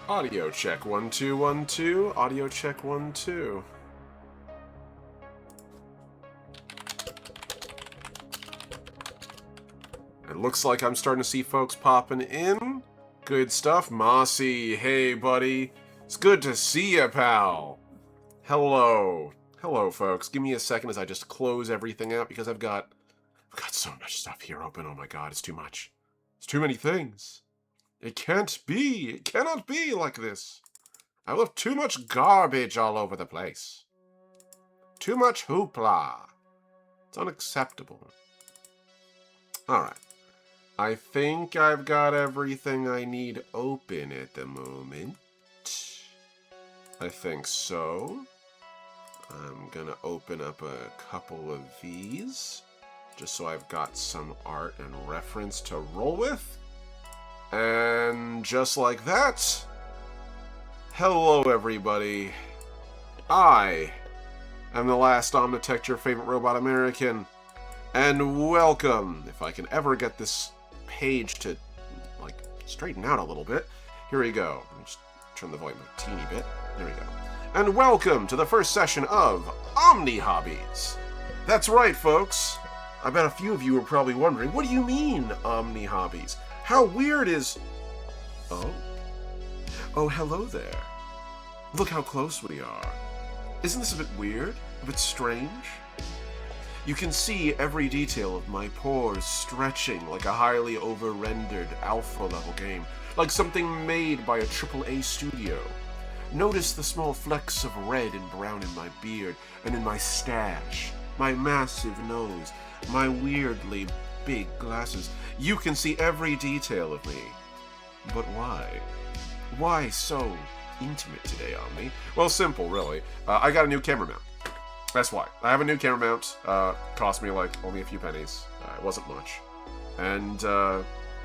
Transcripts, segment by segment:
Audio check 1 2 1 2. Audio check 1 2. It looks like I'm starting to see folks popping in. Good stuff. Mossy, hey buddy. It's good to see you, pal. Hello. Hello, folks. Give me a second as I just close everything out because I've got so much stuff here open. Oh my god, it's too much. It's too many things. It can't be. It cannot be like this. I will have too much garbage all over the place. Too much hoopla. It's unacceptable. Alright. I think I've got everything I need open at the moment. I think so. I'm gonna open up a couple of these, just so I've got some art and reference to roll with. And just like that, hello everybody. I am the last Omnitech, your favorite robot American, and welcome. If I can ever get this page to, like, straighten out a little bit. Here we go. Let me just turn the volume a teeny bit. There we go. And welcome to the first session of OMNIHOBBIES. That's right, folks. I bet a few of you are probably wondering, what do you mean, OMNIHOBBIES? How weird is... Oh, hello there. Look how close we are. Isn't this a bit weird? A bit strange? You can see every detail of my pores stretching like a highly over-rendered alpha-level game, like something made by a AAA studio. Notice the small flecks of red and brown in my beard and in my stash, my massive nose, my weirdly big glasses. You can see every detail of me. But why? Why so intimate today, Omni? Well, simple, really. I got a new camera mount. That's why. I have a new camera mount. Cost me, like, only a few pennies. It wasn't much. And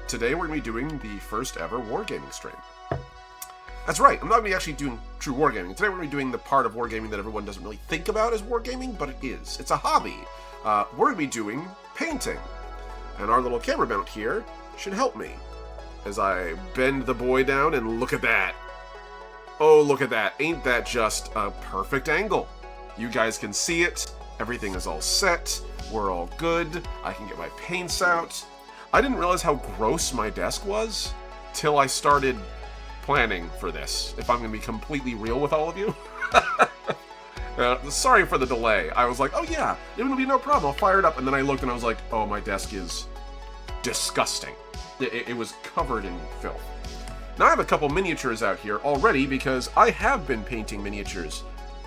today we're going to be doing the first ever wargaming stream. That's right, I'm not going to be actually doing true wargaming. Today we're going to be doing the part of wargaming that everyone doesn't really think about as wargaming, but it is. It's a hobby. We're going to be doing painting. And our little camera mount here should help me as I bend the boy down and look at that. Oh, look at that. Ain't that just a perfect angle? You guys can see it. Everything is all set. We're all good. I can get my paints out. I didn't realize how gross my desk was till I started planning for this, if I'm going to be completely real with all of you. Sorry for the delay. I was like, oh yeah, it will be no problem. I'll fire it up. And then I looked and I was like, oh, my desk is disgusting. It was covered in filth. Now I have a couple miniatures out here already because I have been painting miniatures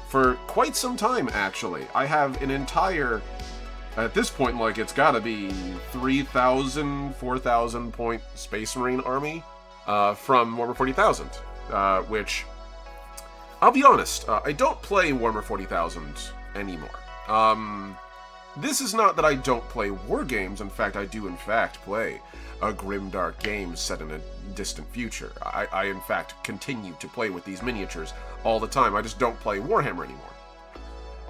for quite some time, actually. I have an entire, at this point, like, it's gotta be 3,000, 4,000 point Space Marine army from Warhammer 40,000, which, I'll be honest, I don't play Warhammer 40,000 anymore. This is not that I don't play war games. In fact, I do in fact play a Grimdark game set in a distant future. I in fact continue to play with these miniatures all the time. I just don't play Warhammer anymore.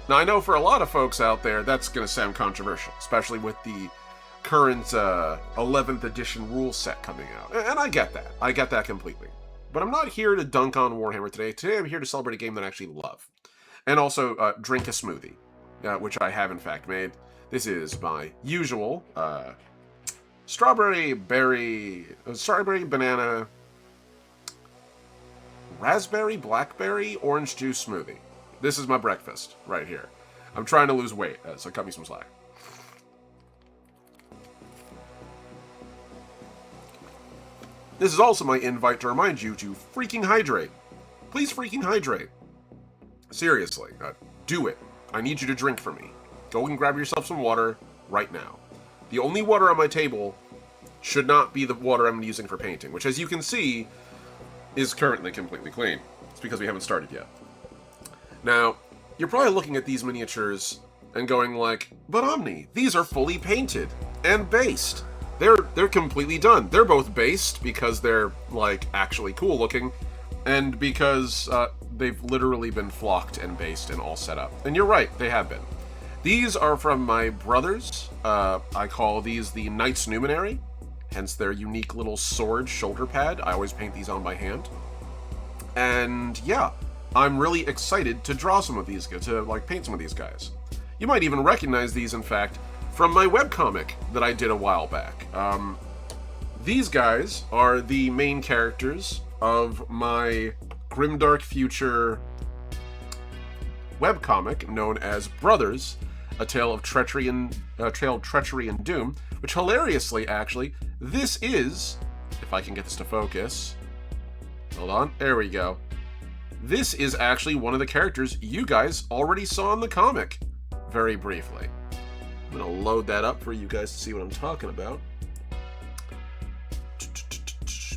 Now, I know for a lot of folks out there, that's going to sound controversial, especially with the current 11th edition rule set coming out. And I get that. I get that completely. But I'm not here to dunk on Warhammer today. Today I'm here to celebrate a game that I actually love. And also drink a smoothie, which I have in fact made. This is my usual strawberry, banana, raspberry, blackberry, orange juice smoothie. This is my breakfast right here. I'm trying to lose weight, so cut me some slack. This is also my invite to remind you to freaking hydrate. Please freaking hydrate. Seriously, do it. I need you to drink for me. Go and grab yourself some water right now. The only water on my table should not be the water I'm using for painting, which, as you can see, is currently completely clean. It's because we haven't started yet. Now, you're probably looking at these miniatures and going like, but Omni, these are fully painted and based. They're completely done. They're both based because they're, like, actually cool looking, and because they've literally been flocked and based and all set up. And you're right, they have been. These are from my brothers. I call these the Knight's Numinary, hence their unique little sword shoulder pad. I always paint these on by hand. And yeah, I'm really excited to draw some of these, to like paint some of these guys. You might even recognize these, in fact, from my webcomic that I did a while back. These guys are the main characters of my Grimdark Future webcomic known as Brothers, A Tale of Treachery and Doom, which hilariously, actually, this is, if I can get this to focus, hold on, there we go. This is actually one of the characters you guys already saw in the comic, very briefly. I'm gonna load that up for you guys to see what I'm talking about.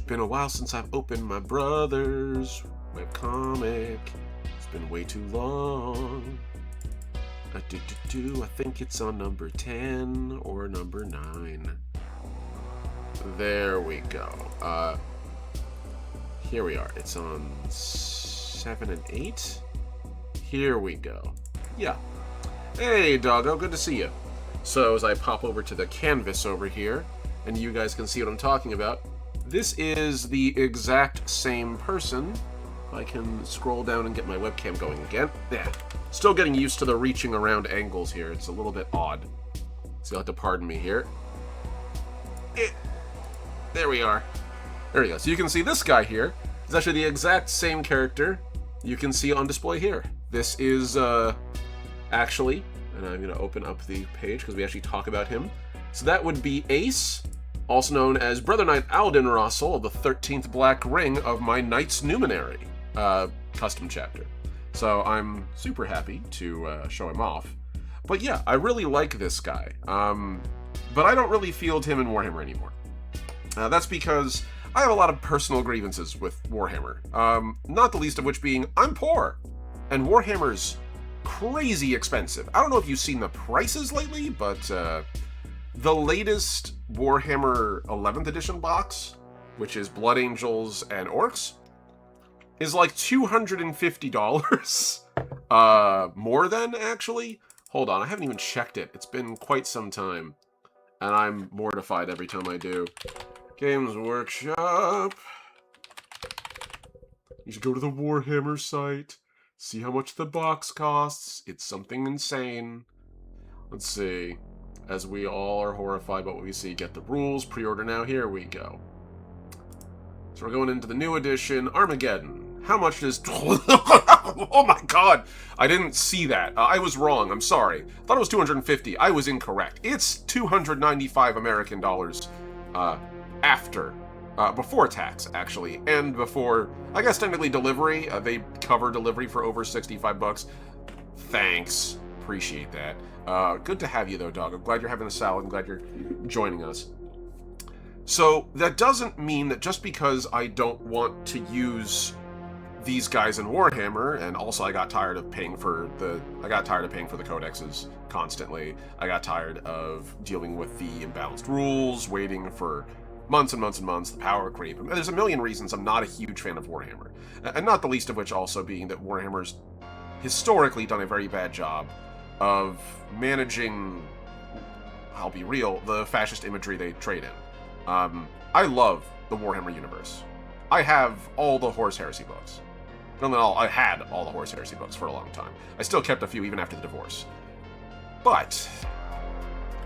Been a while since I've opened my Brothers webcomic. It's been way too long. I think it's on number 10 or number 9. There we go. Here we are. It's on 7 and 8. Here we go. Yeah. Hey, doggo. Good to see you. So as I pop over to the canvas over here, and you guys can see what I'm talking about, this is the exact same person. I can scroll down and get my webcam going again. Yeah. Still getting used to the reaching around angles here. It's a little bit odd. So you'll have to pardon me here. There we are. There we go. So you can see this guy here is actually the exact same character you can see on display here. This is actually, and I'm going to open up the page because we actually talk about him. So that would be Ace, also known as Brother Knight Alden Russell of the 13th Black Ring of my Knight's Numinary custom chapter. So I'm super happy to show him off. But yeah, I really like this guy. But I don't really field him in Warhammer anymore. That's because I have a lot of personal grievances with Warhammer. Not the least of which being, I'm poor. And Warhammer's crazy expensive. I don't know if you've seen the prices lately, but the latest Warhammer 11th edition box, which is Blood Angels and Orcs, is like $250. More than, actually. Hold on, I haven't even checked it. It's been quite some time. And I'm mortified every time I do. Games Workshop. You should go to the Warhammer site. See how much the box costs. It's something insane. Let's see. As we all are horrified by what we see, get the rules, pre-order now. Here we go. So we're going into the new edition, Armageddon. How much is... Oh my god! I didn't see that. I was wrong. I'm sorry. I thought it was 250. I was incorrect. It's 295 American dollars before tax, actually, and before, I guess technically delivery. They cover delivery for over 65 bucks. Thanks. Appreciate that. Good to have you, though, dog. I'm glad you're having a salad. I'm glad you're joining us. So that doesn't mean that just because I don't want to use these guys in Warhammer, and also I got tired of paying for the codexes constantly. I got tired of dealing with the imbalanced rules, waiting for months and months and months, the power creep. There's a million reasons I'm not a huge fan of Warhammer, and not the least of which also being that Warhammer's historically done a very bad job of managing, I'll be real, the fascist imagery they trade in. I love the Warhammer universe. I have all the Horus Heresy books. I had all the Horus Heresy books for a long time. I still kept a few even after the divorce. But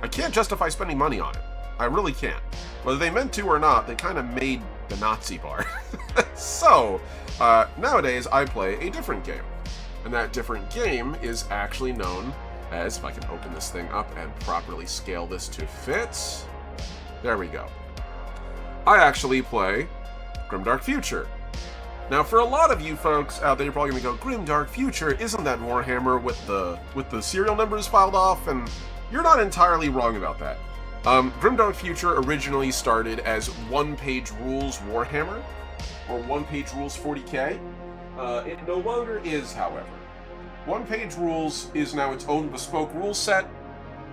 I can't justify spending money on it. I really can't. Whether they meant to or not, they kind of made the Nazi bar. So, nowadays I play a different game. And that different game is actually known as, if I can open this thing up and properly scale this to fit. There we go. I actually play Grimdark Future. Now, for a lot of you folks out there, you're probably going to go, Grimdark Future, isn't that Warhammer with the serial numbers filed off? And you're not entirely wrong about that. Grimdark Future originally started as OnePage Rules Warhammer, or OnePage Rules 40K. It no longer is, however. OnePage Rules is now its own bespoke rule set,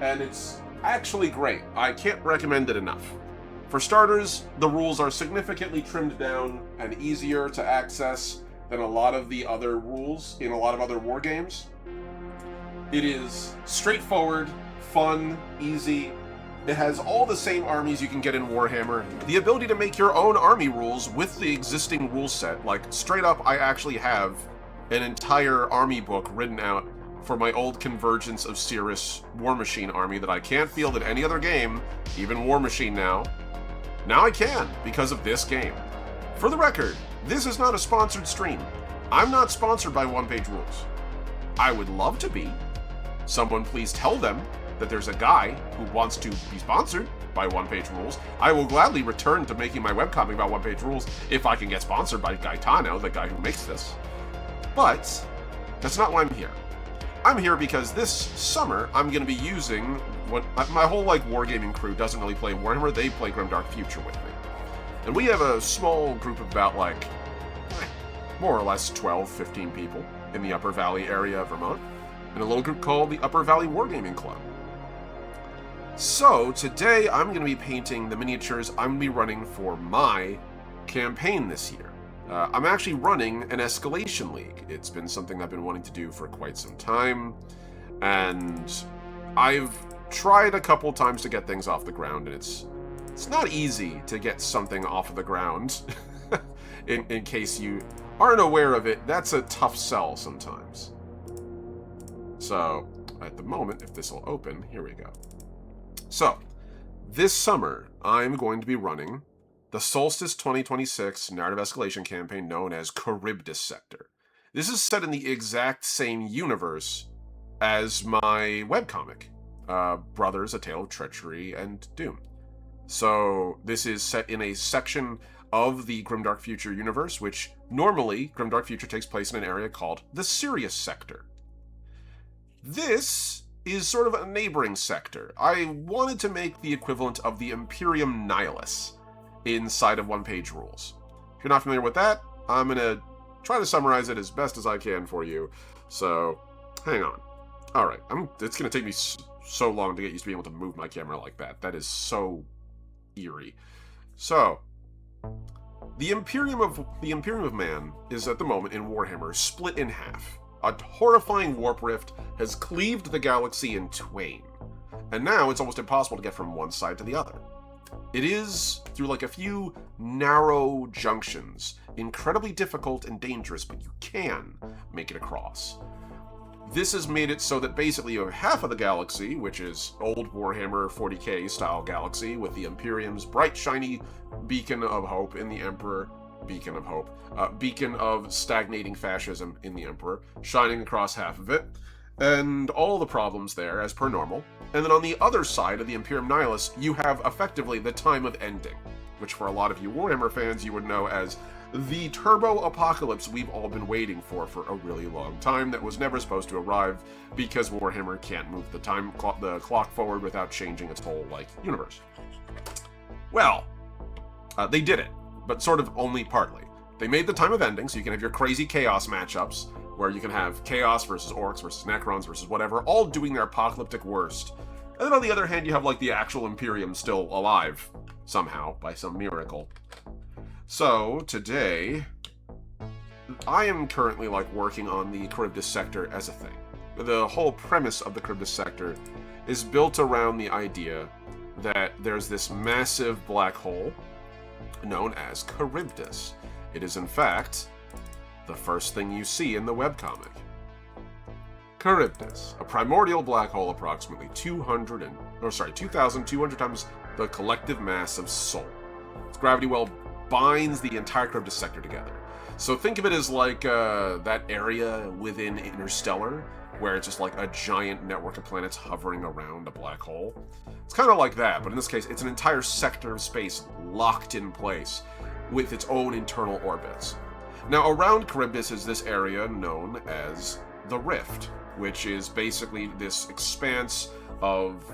and it's actually great. I can't recommend it enough. For starters, the rules are significantly trimmed down and easier to access than a lot of the other rules in a lot of other war games. It is straightforward, fun, easy, It has all the same armies you can get in Warhammer, the ability to make your own army rules with the existing rule set. Like, straight up, I actually have an entire army book written out for my old Convergence of Cirrus War Machine army that I can't field in any other game, even War Machine now. Now I can, because of this game. For the record, this is not a sponsored stream. I'm not sponsored by OnePageRules. I would love to be. Someone please tell them that there's a guy who wants to be sponsored by OnePageRules. I will gladly return to making my webcomic about OnePageRules if I can get sponsored by Gaetano, the guy who makes this. But that's not why I'm here. I'm here because this summer I'm going to be using what my whole wargaming crew doesn't really play Warhammer. They play Grimdark Future with me, and we have a small group of about more or less 12, 15 people in the Upper Valley area of Vermont, in a little group called the Upper Valley Wargaming Club. So today I'm going to be painting the miniatures I'm going to be running for my campaign this year. I'm actually running an escalation league. It's been something I've been wanting to do for quite some time, and I've tried a couple times to get things off the ground, and it's not easy to get something off of the ground. in case you aren't aware of it, that's a tough sell sometimes. So, at the moment, if this will open, here we go. So, this summer, I'm going to be running the Solstice 2026 narrative escalation campaign known as Charybdis Sector. This is set in the exact same universe as my webcomic, Brothers, A Tale of Treachery and Doom. So, this is set in a section of the Grimdark Future universe, which normally Grimdark Future takes place in an area called the Sirius Sector. This is sort of a neighboring sector. I wanted to make the equivalent of the Imperium Nihilus inside of OnePageRules. If you're not familiar with that, I'm going to try to summarize it as best as I can for you. So, hang on. Alright, it's going to take me so long to get used to being able to move my camera like that. That is so eerie. So, the Imperium of Man is at the moment in Warhammer split in half. A horrifying warp rift has cleaved the galaxy in twain, and now it's almost impossible to get from one side to the other. It is, through a few narrow junctions, incredibly difficult and dangerous, but you can make it across. This has made it so that basically you have half of the galaxy, which is old Warhammer 40k style galaxy, with the Imperium's bright shiny beacon of hope in the Emperor, beacon of hope, beacon of stagnating fascism in the Emperor, shining across half of it, and all the problems there as per normal. And then on the other side of the Imperium Nihilus, you have effectively the time of ending, which for a lot of you Warhammer fans you would know as the turbo apocalypse we've all been waiting for a really long time that was never supposed to arrive because Warhammer can't move the clock forward without changing its whole universe. Well, they did it, but sort of only partly. They made the time of ending so you can have your crazy chaos matchups where you can have chaos versus orcs versus necrons versus whatever, all doing their apocalyptic worst. And then on the other hand, you have the actual Imperium still alive somehow by some miracle. So today, I am currently working on the Charybdis Sector as a thing. The whole premise of the Charybdis Sector is built around the idea that there's this massive black hole known as Charybdis. It is in fact the first thing you see in the webcomic. Charybdis, a primordial black hole approximately 2,200 times the collective mass of Sol. Its gravity well binds the entire Charybdis Sector together. So think of it as that area within Interstellar, where it's just a giant network of planets hovering around a black hole. It's kind of like that, but in this case, it's an entire sector of space locked in place with its own internal orbits. Now, around Charybdis is this area known as the Rift, which is basically this expanse of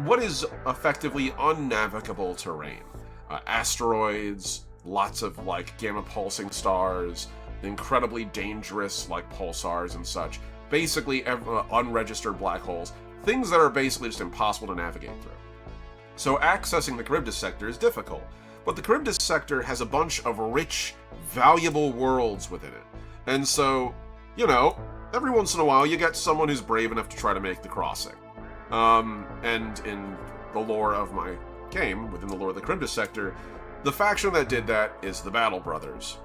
what is effectively unnavigable terrain. Asteroids, lots of gamma pulsing stars, incredibly dangerous pulsars and such. Basically unregistered black holes, things that are basically just impossible to navigate through. So accessing the Charybdis Sector is difficult, but the Charybdis Sector has a bunch of rich, valuable worlds within it. And so, every once in a while you get someone who's brave enough to try to make the crossing. And in the lore of my game, within the lore of the Charybdis sector, the faction that did that is the Battle Brothers.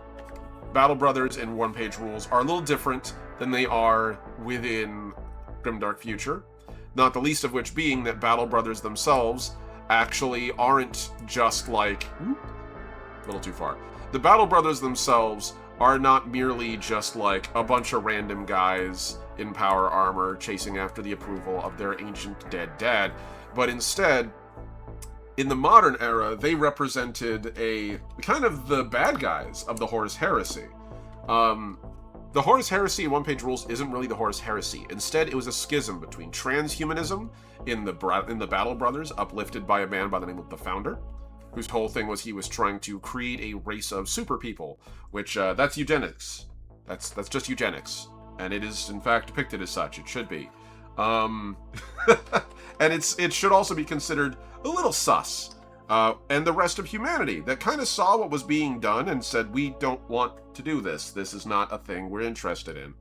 Battle Brothers in OnePageRules are a little different than they are within Grimdark Future, not the least of which being that Battle Brothers themselves actually aren't just like... a little too far. The Battle Brothers themselves are not merely just like a bunch of random guys in power armor chasing after the approval of their ancient dead dad, but instead, in the modern era, they represented a kind of the bad guys of the Horus Heresy. The Horus Heresy in OnePageRules isn't really the Horus Heresy. Instead, it was a schism between transhumanism in the Battle Brothers, uplifted by a man by the name of the Founder, whose whole thing was he was trying to create a race of super people, which, that's eugenics. That's just eugenics. And it is, in fact, depicted as such. It should be. And it should also be considered a little sus. And the rest of humanity that kind of saw what was being done and said, we don't want to do this. This is not a thing we're interested in.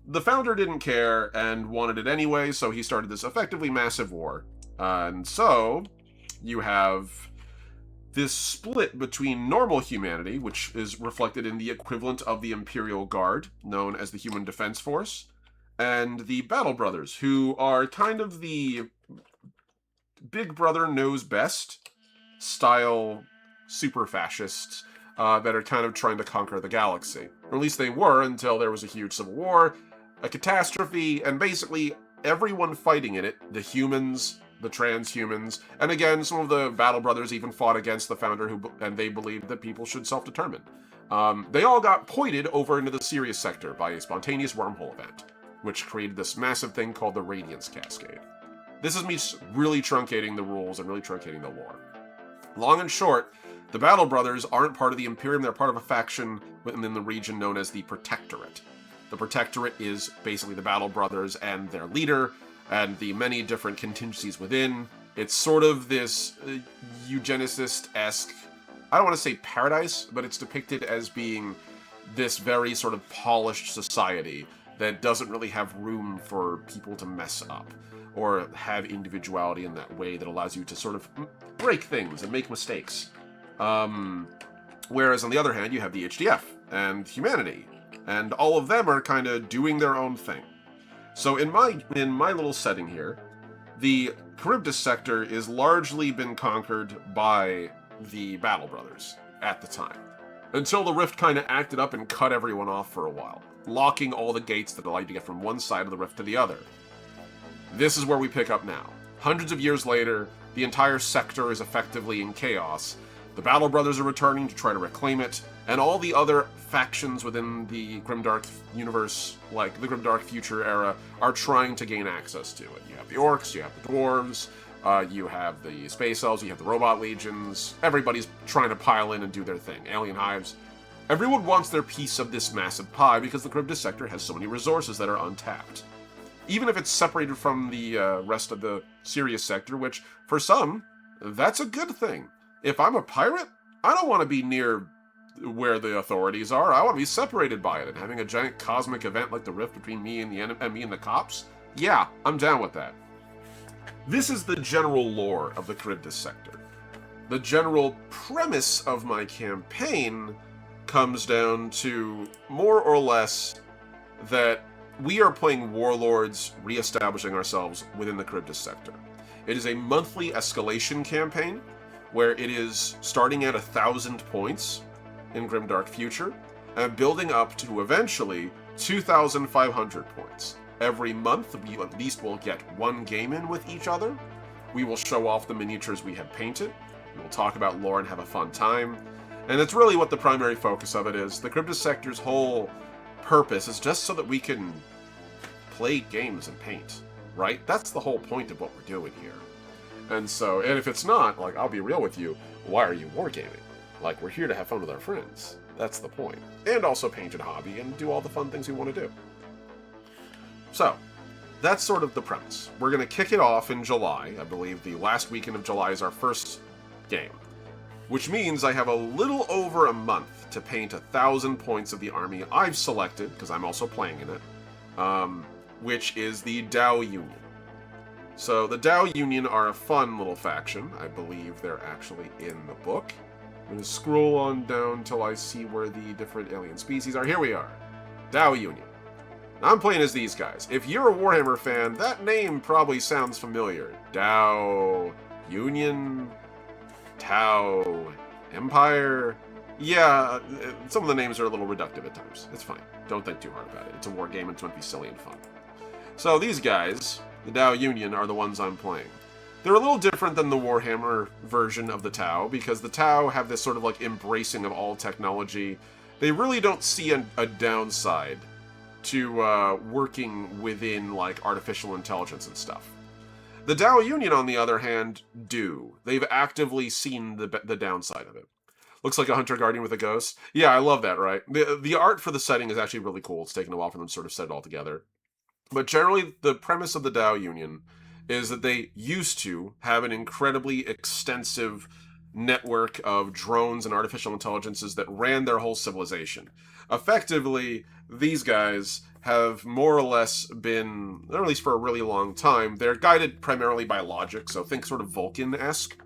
The Founder didn't care and wanted it anyway, so he started this effectively massive war. And so, you have this split between normal humanity, which is reflected in the equivalent of the Imperial Guard, known as the Human Defense Force, and the Battle Brothers, who are kind of the Big Brother knows best style super fascists that are kind of trying to conquer the galaxy. Or at least they were until there was a huge civil war, a catastrophe, and basically everyone fighting in it, the humans, the transhumans, and again, some of the Battle Brothers even fought against the Founder, and they believed that people should self-determine. They all got pointed over into the Sirius sector by a spontaneous wormhole event, which created this massive thing called the Radiance Cascade. This is me really truncating the rules and really truncating the lore. Long and short, the Battle Brothers aren't part of the Imperium, they're part of a faction within the region known as the Protectorate. The Protectorate is basically the Battle Brothers and their leader, and the many different contingencies within. It's sort of this eugenicist-esque, I don't want to say paradise, but it's depicted as being this very sort of polished society that doesn't really have room for people to mess up, or have individuality in that way that allows you to sort of break things and make mistakes. Whereas on the other hand, you have the HDF and humanity, and all of them are kind of doing their own thing. So in my little setting here, the Charybdis sector is largely been conquered by the Battle Brothers at the time, until the Rift kind of acted up and cut everyone off for a while, locking all the gates that allow you to get from one side of the Rift to the other. This is where we pick up now. Hundreds of years later, the entire sector is effectively in chaos. The Battle Brothers are returning to try to reclaim it, and all the other factions within the Grimdark universe, like the Grimdark Future era, are trying to gain access to it. You have the Orcs, you have the Dwarves, you have the Space Elves, you have the Robot Legions. Everybody's trying to pile in and do their thing. Alien Hives. Everyone wants their piece of this massive pie because the Charybdis sector has so many resources that are untapped. Even if it's separated from the rest of the Sirius sector, which, for some, that's a good thing. If I'm a pirate, I don't want to be near where the authorities are. I want to be separated by it, and having a giant cosmic event like the Rift between me and the cops, yeah, I'm down with that. This is the general lore of the Charybdis sector. The general premise of my campaign comes down to, more or less, that we are playing warlords, re-establishing ourselves within the Charybdis sector. It is a monthly escalation campaign, where it is starting at 1,000 points in Grimdark Future, and building up to eventually 2,500 points. Every month, we at least will get one game in with each other. We will show off the miniatures we have painted. We will talk about lore and have a fun time. And that's really what the primary focus of it is. The Charybdis sector's whole purpose is just so that we can play games and paint, right? That's the whole point of what we're doing here. And if it's not, like, I'll be real with you, why are you wargaming? Like, we're here to have fun with our friends. That's the point. And also paint and hobby and do all the fun things we want to do. So, that's sort of the premise. We're going to kick it off in July. I believe the last weekend of July is our first game. Which means I have a little over a month to paint 1,000 points of the army I've selected, because I'm also playing in it, which is the DAO Union. So the DAO Union are a fun little faction. I believe they're actually in the book. I'm going to scroll on down till I see where the different alien species are. Here we are. DAO Union. I'm playing as these guys. If you're a Warhammer fan, that name probably sounds familiar. DAO Union, Tau Empire. Yeah, some of the names are a little reductive at times. It's fine. Don't think too hard about it. It's a war game and it's meant to be silly and fun. So these guys, the DAO Union, are the ones I'm playing. They're a little different than the Warhammer version of the Tau, because the Tau have this sort of like embracing of all technology. They really don't see a downside to working within like artificial intelligence and stuff. The DAO Union, on the other hand, do. They've actively seen the downside of it. Looks like a Hunter Guardian with a ghost. Yeah, I love that, right? The art for the setting is actually really cool. It's taken a while for them to sort of set it all together. But generally, the premise of the DAO Union is that they used to have an incredibly extensive network of drones and artificial intelligences that ran their whole civilization. Effectively, these guys have more or less been, or at least for a really long time, they're guided primarily by logic, so think sort of Vulcan-esque.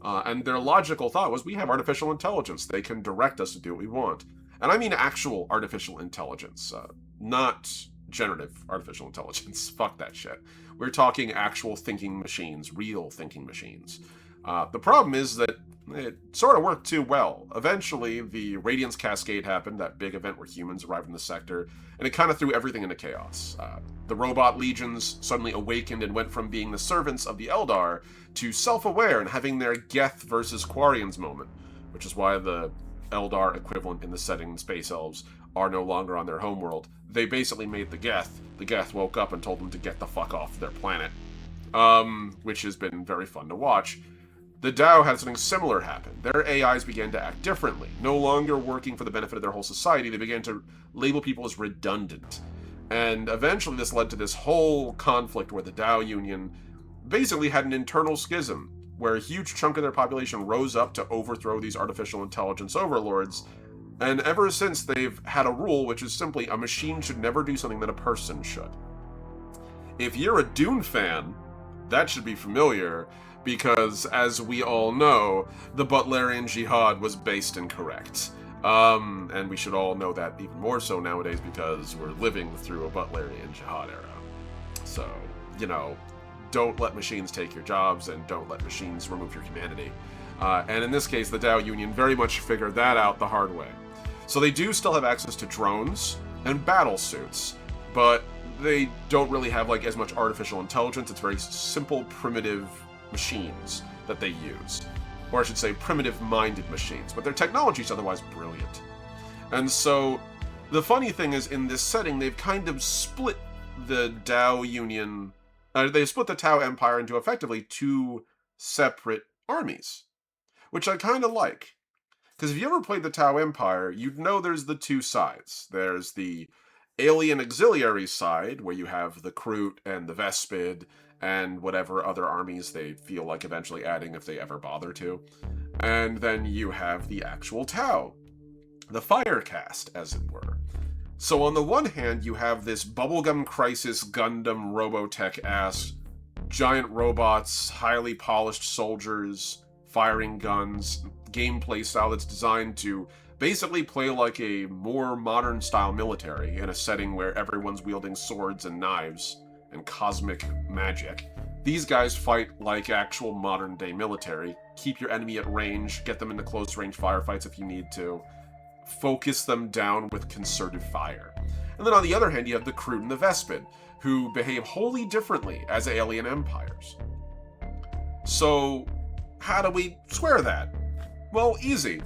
And their logical thought was, we have artificial intelligence. They can direct us to do what we want. And I mean actual artificial intelligence, not generative artificial intelligence. Fuck that shit. We're talking actual thinking machines, real thinking machines. The problem is that it sort of worked too well. Eventually, the Radiance Cascade happened, that big event where humans arrived in the sector, and it kind of threw everything into chaos. The robot legions suddenly awakened and went from being the servants of the Eldar to self-aware and having their Geth versus Quarians moment, which is why the Eldar equivalent in the setting, Space Elves, are no longer on their homeworld. They basically made the Geth. The Geth woke up and told them to get the fuck off their planet, which has been very fun to watch. The DAO had something similar happen. Their AIs began to act differently. No longer working for the benefit of their whole society, they began to label people as redundant. And eventually this led to this whole conflict where the DAO Union basically had an internal schism, where a huge chunk of their population rose up to overthrow these artificial intelligence overlords. And ever since, they've had a rule, which is simply a machine should never do something that a person should. If you're a Dune fan, that should be familiar, because, as we all know, the Butlerian Jihad was based incorrect. And we should all know that even more so nowadays, because we're living through a Butlerian Jihad era. So, you know, don't let machines take your jobs, and don't let machines remove your humanity. And in this case, the DAO Union very much figured that out the hard way. So they do still have access to drones and battle suits, but they don't really have like as much artificial intelligence. It's very simple, primitive machines that they use. Or I should say primitive-minded machines, but their technology is otherwise brilliant. And so the funny thing is, in this setting, they've kind of split the DAO Union, they've split the Tau Empire into effectively two separate armies, which I kind of like. Because if you ever played the Tau Empire, you'd know there's the two sides. There's the alien auxiliary side, where you have the Kroot and the Vespid, and whatever other armies they feel like eventually adding if they ever bother to. And then you have the actual Tau, the Firecast, as it were. So on the one hand, you have this Bubblegum Crisis Gundam Robotech-ass giant robots, highly polished soldiers, firing guns, gameplay style that's designed to basically play like a more modern style military in a setting where everyone's wielding swords and knives and cosmic magic. These guys fight like actual modern day military. Keep your enemy at range, get them into close range firefights if you need to. Focus them down with concerted fire. And then on the other hand, you have the Kroot and the Vespid, who behave wholly differently as alien empires. So, how do we square that? Well, easy.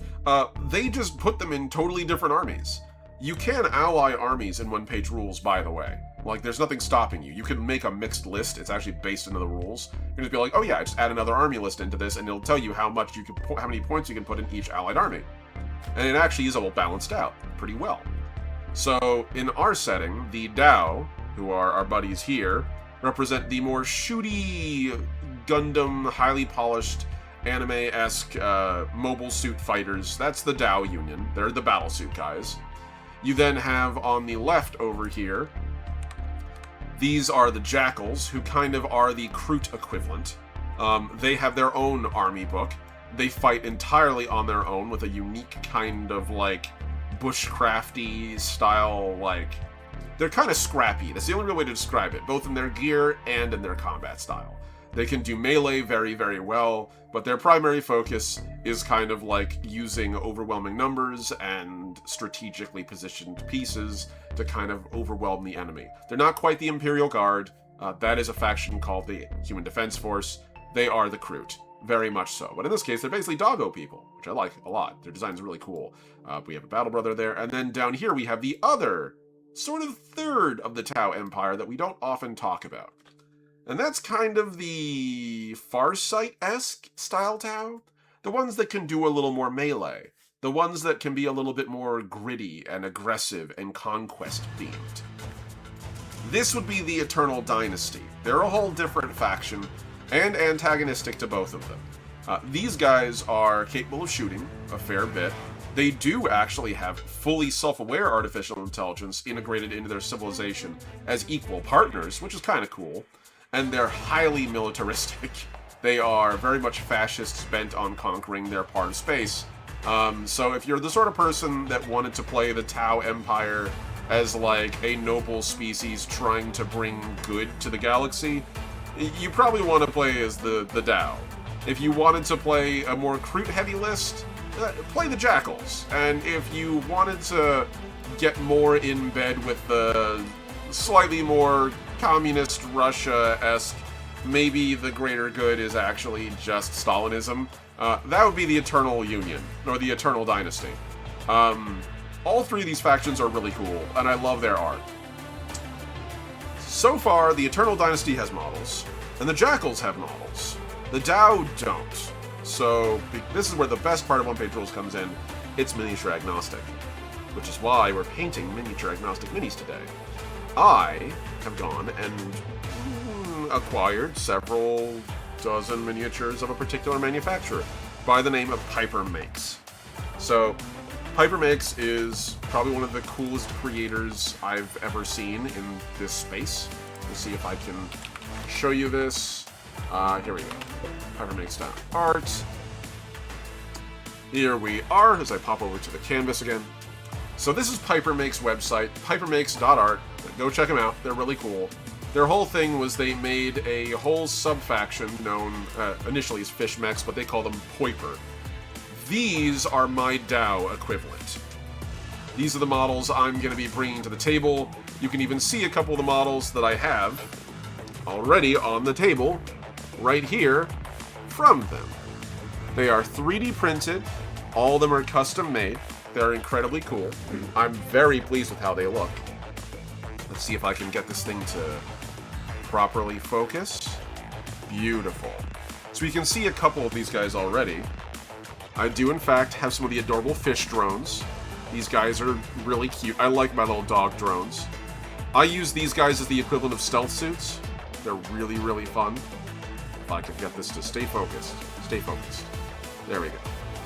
They just put them in totally different armies. You can ally armies in OnePageRules, rules, by the way. Like, there's nothing stopping you. You can make a mixed list. It's actually based into the rules. You can just be like, oh yeah, just add another army list into this, and it'll tell you how many points you can put in each allied army. And it actually is all balanced out pretty well. So, in our setting, the DAO, who are our buddies here, represent the more shooty, Gundam, highly polished, anime-esque mobile suit fighters. That's the DAO Union. They're the battlesuit guys. You then have on the left over here These are the Jackals, who kind of are the Kroot equivalent. They have their own army book. They fight entirely on their own with a unique kind of, like, bushcrafty style, like... They're kind of scrappy. That's the only real way to describe it, both in their gear and in their combat style. They can do melee very, very well, but their primary focus is kind of like using overwhelming numbers and strategically positioned pieces to kind of overwhelm the enemy. They're not quite the Imperial Guard. That is a faction called the Human Defense Force. They are the Kroot. Very much so. But in this case, they're basically doggo people, which I like a lot. Their design's really cool. We have a Battle Brother there. And then down here we have the other, sort of third of the Tau Empire that we don't often talk about. And that's kind of the Farsight-esque style Tau. The ones that can do a little more melee. The ones that can be a little bit more gritty and aggressive and conquest-themed. This would be the Eternal Dynasty. They're a whole different faction, and antagonistic to both of them. These guys are capable of shooting a fair bit. They do actually have fully self-aware artificial intelligence integrated into their civilization as equal partners, which is kind of cool. And they're highly militaristic. They are very much fascists bent on conquering their part of space. So if you're the sort of person that wanted to play the Tau Empire as like a noble species trying to bring good to the galaxy, you probably want to play as the DAO. If you wanted to play a more Kroot-heavy list, play the Jackals. And if you wanted to get more in bed with the slightly more communist Russia-esque, maybe the greater good is actually just Stalinism, that would be the Eternal Union, or the Eternal Dynasty. All three of these factions are really cool, and I love their art. So far, the Eternal Dynasty has models, and the Jackals have models. The DAO don't. So, this is where the best part of OnePage Rules comes in. It's miniature agnostic. Which is why we're painting miniature agnostic minis today. I have gone and acquired several dozen miniatures of a particular manufacturer by the name of Piper Makes. So, Piper Makes is probably one of the coolest creators I've ever seen in this space. Let's see if I can show you this. Here we go. Piper Makes art. Here we are, as I pop over to the canvas again. So this is Piper Makes website, pipermakes.art. Go check them out. They're really cool. Their whole thing was they made a whole sub-faction known initially as Fishmex, but they call them Poiper. These are my DAO equivalent. These are the models I'm going to be bringing to the table. You can even see a couple of the models that I have already on the table, right here, from them. They are 3D printed. All of them are custom made. They're incredibly cool. I'm very pleased with how they look. Let's see if I can get this thing to properly focus. Beautiful. So you can see a couple of these guys already. I do, in fact, have some of the adorable fish drones. These guys are really cute. I like my little dog drones. I use these guys as the equivalent of stealth suits. They're really, really fun. If I could get this to stay focused. Stay focused. There we go.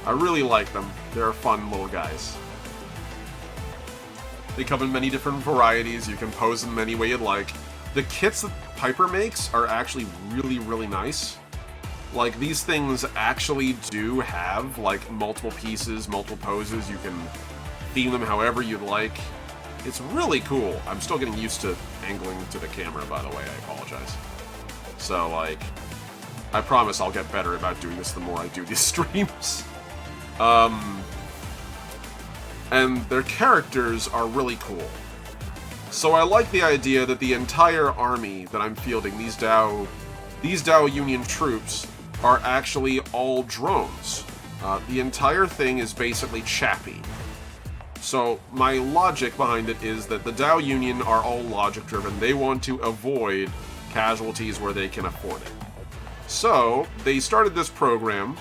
I really like them. They're fun little guys. They come in many different varieties. You can pose them any way you'd like. The kits that Piper makes are actually really, really nice. Like, these things actually do have, like, multiple pieces, multiple poses. You can theme them however you'd like. It's really cool. I'm still getting used to angling to the camera, by the way. I apologize. So, like, I promise I'll get better about doing this the more I do these streams. And their characters are really cool. So I like the idea that the entire army that I'm fielding, these DAO Union troops, are actually all drones. The entire thing is basically Chappie. So my logic behind it is that the DAO Union are all logic-driven. They want to avoid casualties where they can afford it. So they started this program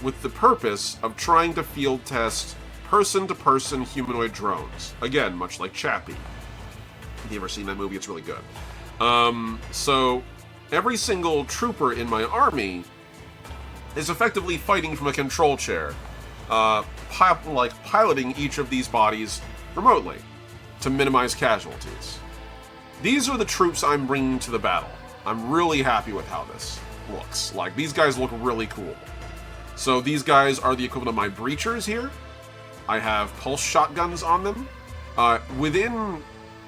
with the purpose of trying to field test person-to-person humanoid drones. Again, much like Chappie. If you've ever seen that movie, it's really good. So every single trooper in my army is effectively fighting from a control chair, piloting each of these bodies remotely to minimize casualties. these are the troops I'm bringing to the battle. I'm really happy with how this looks. Like, these guys look really cool. So these guys are the equivalent of my breachers here. I have pulse shotguns on them. Within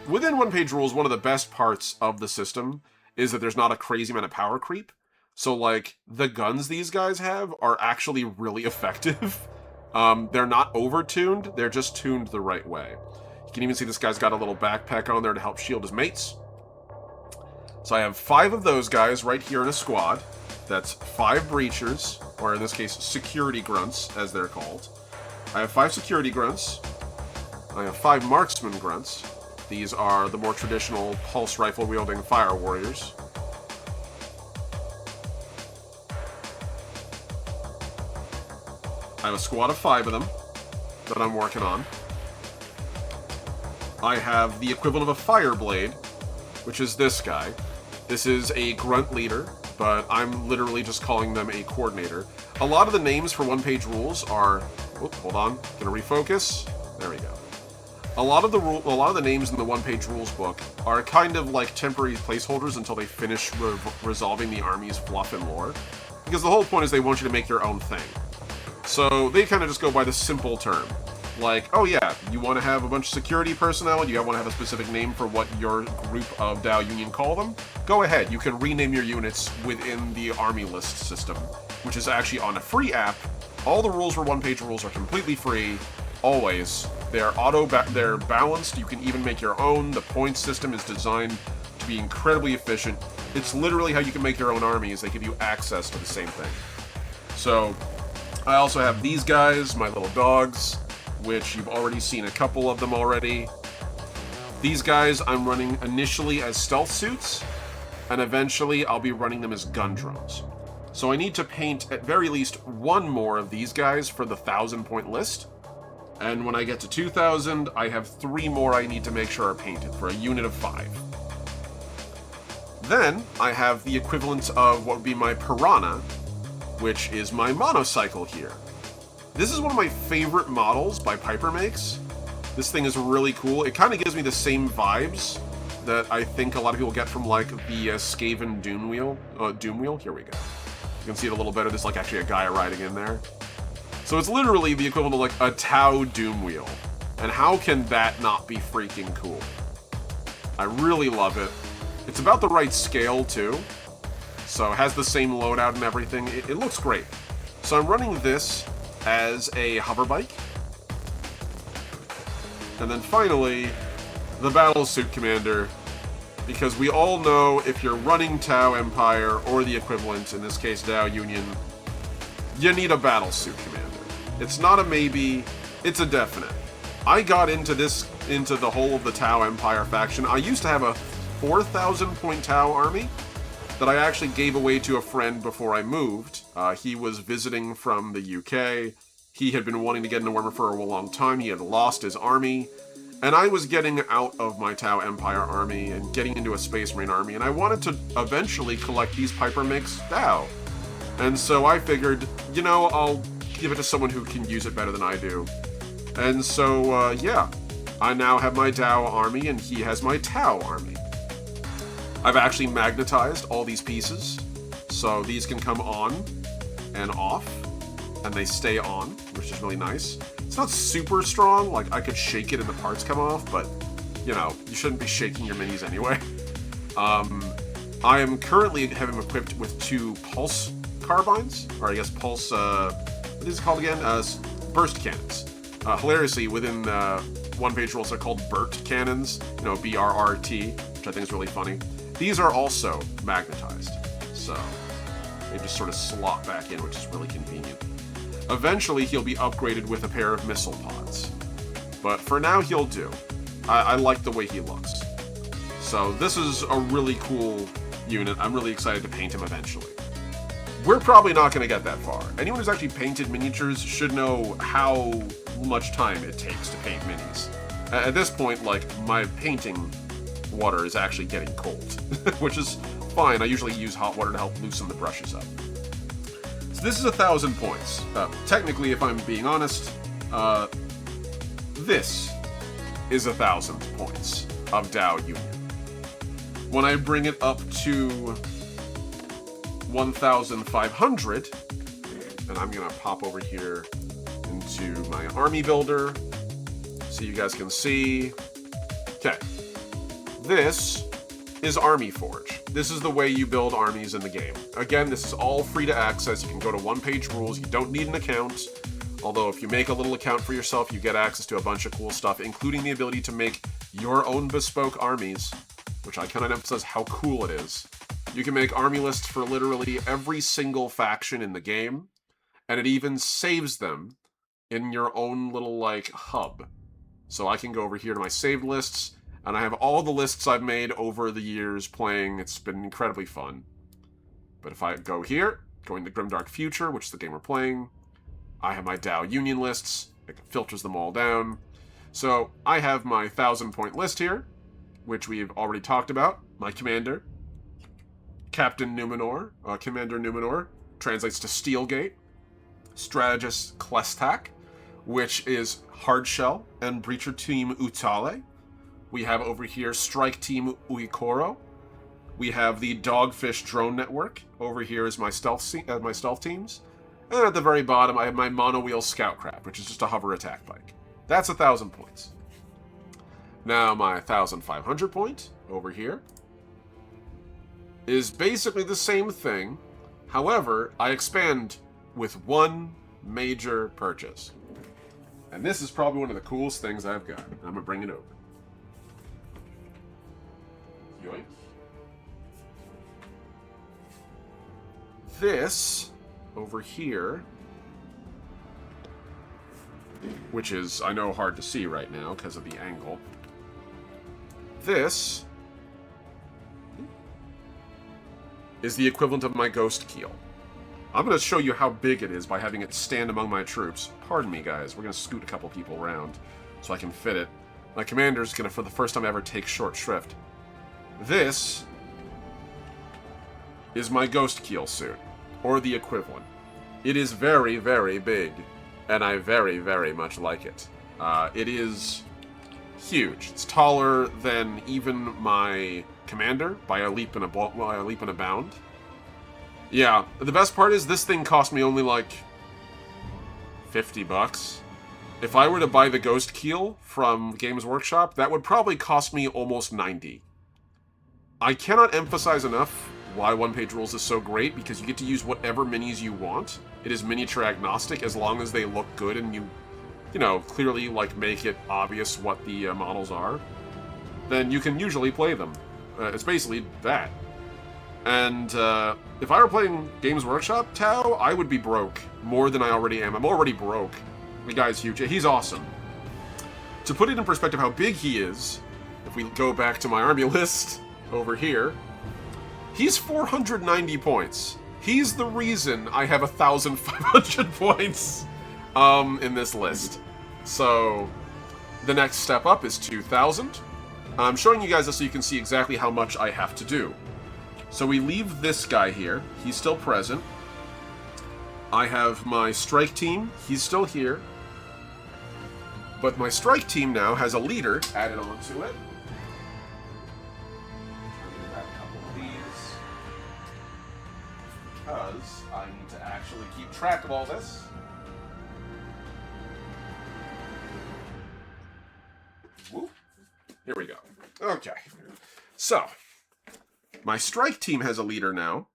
OnePageRules, one of the best parts of the system is that there's not a crazy amount of power creep. So, like, the guns these guys have are actually really effective. They're not over-tuned, they're just tuned the right way. You can even see this guy's got a little backpack on there to help shield his mates. So I have 5 of those guys right here in a squad. That's 5 breachers, or in this case, security grunts, as they're called. I have 5 security grunts. I have 5 marksman grunts. These are the more traditional pulse rifle-wielding fire warriors. I have a squad of 5 of them that I'm working on. I have the equivalent of a Fireblade, which is this guy. This is a grunt leader, but I'm literally just calling them a coordinator. A lot of the names for OnePageRules are... Oh, hold on. Gonna refocus. There we go. A lot of the names in the OnePageRules book are kind of like temporary placeholders until they finish resolving the army's fluff and lore. Because the whole point is they want you to make your own thing. So they kind of just go by the simple term. Like, oh yeah, you want to have a bunch of security personnel, and you want to have a specific name for what your group of DAO Union call them? Go ahead, you can rename your units within the army list system, which is actually on a free app. All the rules for OnePageRules are completely free, always. They're they're balanced, you can even make your own. The point system is designed to be incredibly efficient. It's literally how you can make your own armies. They give you access to the same thing. So, I also have these guys, my little dogs, which you've already seen a couple of them already. These guys I'm running initially as stealth suits, and eventually I'll be running them as gun drones. So I need to paint at very least 1 more of these guys for the 1,000-point list, and when I get to 2,000, I have 3 more I need to make sure are painted for a unit of 5. Then I have the equivalent of what would be my Piranha, which is my monocycle here. This is one of my favorite models by Piper Makes. This thing is really cool. It kind of gives me the same vibes that I think a lot of people get from, like, the Skaven Doom Wheel. Here we go. You can see it a little better. There's, like, actually a guy riding in there. So it's literally the equivalent of, like, a Tau Doom Wheel. And how can that not be freaking cool? I really love it. It's about the right scale, too. So it has the same loadout and everything. It looks great. So I'm running this as a hover bike. And then finally, the Battlesuit Commander, because we all know if you're running Tau Empire, or the equivalent, in this case DAO Union, you need a Battlesuit Commander. It's not a maybe, it's a definite. I got into the whole of the Tau Empire faction. I used to have a 4,000-point Tau army that I actually gave away to a friend before I moved. He was visiting from the UK. He had been wanting to get into Warhammer for a long time. He had lost his army. And I was getting out of my Tau Empire army and getting into a Space Marine army, and I wanted to eventually collect these Piper Mix DAO. And so I figured, you know, I'll give it to someone who can use it better than I do. And so, yeah, I now have my DAO army, and he has my Tau army. I've actually magnetized all these pieces, so these can come on and off, and they stay on, which is really nice. It's not super strong, like I could shake it and the parts come off, but, you know, you shouldn't be shaking your minis anyway. I am currently having equipped with 2 pulse carbines, or I guess pulse, what is it called again? Burst cannons. Hilariously, within OnePageRules, they're called BRT cannons, you know, BRRT, which I think is really funny. These are also magnetized, so they just sort of slot back in, which is really convenient. Eventually, he'll be upgraded with a pair of missile pods, but for now, he'll do. I like the way he looks. So this is a really cool unit. I'm really excited to paint him eventually. We're probably not going to get that far. Anyone who's actually painted miniatures should know how much time it takes to paint minis. At this point, like, my painting water is actually getting cold, which is fine. I usually use hot water to help loosen the brushes up. So this is 1,000 points. Technically, if I'm being honest, this is 1,000 points of DAO Union. when I bring it up to 1,500, and I'm gonna pop over here into my army builder so you guys can see. Okay, this is Army Forge. This is the way you build armies in the game. Again, this is all free to access. You can go to OnePageRules. You don't need an account. Although if you make a little account for yourself, you get access to a bunch of cool stuff, including the ability to make your own bespoke armies, which I cannot emphasize how cool it is. You can make army lists for literally every single faction in the game, and it even saves them in your own little, like, hub. So I can go over here to my saved lists, and I have all the lists I've made over the years playing. It's been incredibly fun. But if I go here, going to Grimdark Future, which is the game we're playing, I have my DAO Union lists. It filters them all down. So I have my 1,000-point list here, which we've already talked about. My commander, Captain Numenor, Commander Numenor, translates to Steelgate. Strategist Klestak, which is Hardshell and Breacher Team Utale. We have over here Strike Team Uikoro. We have the Dogfish Drone Network. Over here is my stealth teams. And at the very bottom, I have my Monowheel Scoutcraft, which is just a hover attack bike. That's 1,000 points. Now my 1,500 point over here is basically the same thing. However, I expand with one major purchase. And this is probably one of the coolest things I've got. I'm going to bring it over. Yoink. This over here, which is, I know, hard to see right now because of the angle. This is the equivalent of my Ghost Keel. I'm going to show you how big it is by having it stand among my troops. Pardon me, guys. We're going to scoot a couple people around so I can fit it. My commander's going to, for the first time ever, take short shrift. This is my Ghost Keel suit, or the equivalent. It is very, very big, and I very, very much like it. It is huge. It's taller than even my commander by a leap and a bound. Yeah, the best part is this thing cost me only like 50 bucks. If I were to buy the Ghost Keel from Games Workshop, that would probably cost me almost 90. I cannot emphasize enough why OnePageRules is so great, because you get to use whatever minis you want. It is miniature agnostic as long as they look good and you know, clearly like make it obvious what the models are. Then you can usually play them. It's basically that. And if I were playing Games Workshop Tau, I would be broke more than I already am. I'm already broke. The guy's huge. He's awesome. To put it in perspective how big he is, if we go back to my army list over here, he's 490 points. He's the reason I have 1,500 points in this list. So the next step up is 2,000. I'm showing you guys this so you can see exactly how much I have to do. So we leave this guy here. He's still present. I have my strike team. He's still here. But my strike team now has a leader added onto it. Because I need to actually keep track of all this. Whoop. Here we go. Okay. So, my strike team has a leader now.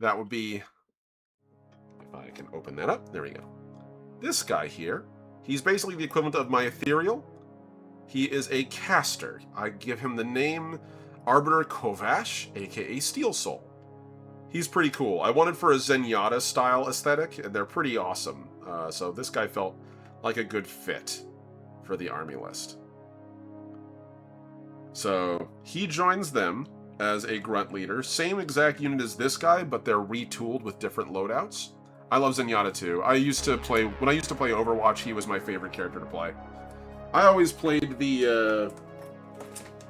That would be, if I can open that up, there we go. This guy here, he's basically the equivalent of my ethereal. He is a caster. I give him the name Arbiter Kovash, aka Steel Soul. He's pretty cool. I wanted for a Zenyatta style aesthetic, and they're pretty awesome. So this guy felt like a good fit for the army list. So he joins them as a grunt leader. Same exact unit as this guy, but they're retooled with different loadouts. I love Zenyatta too. When I used to play Overwatch, he was my favorite character to play. I always played the,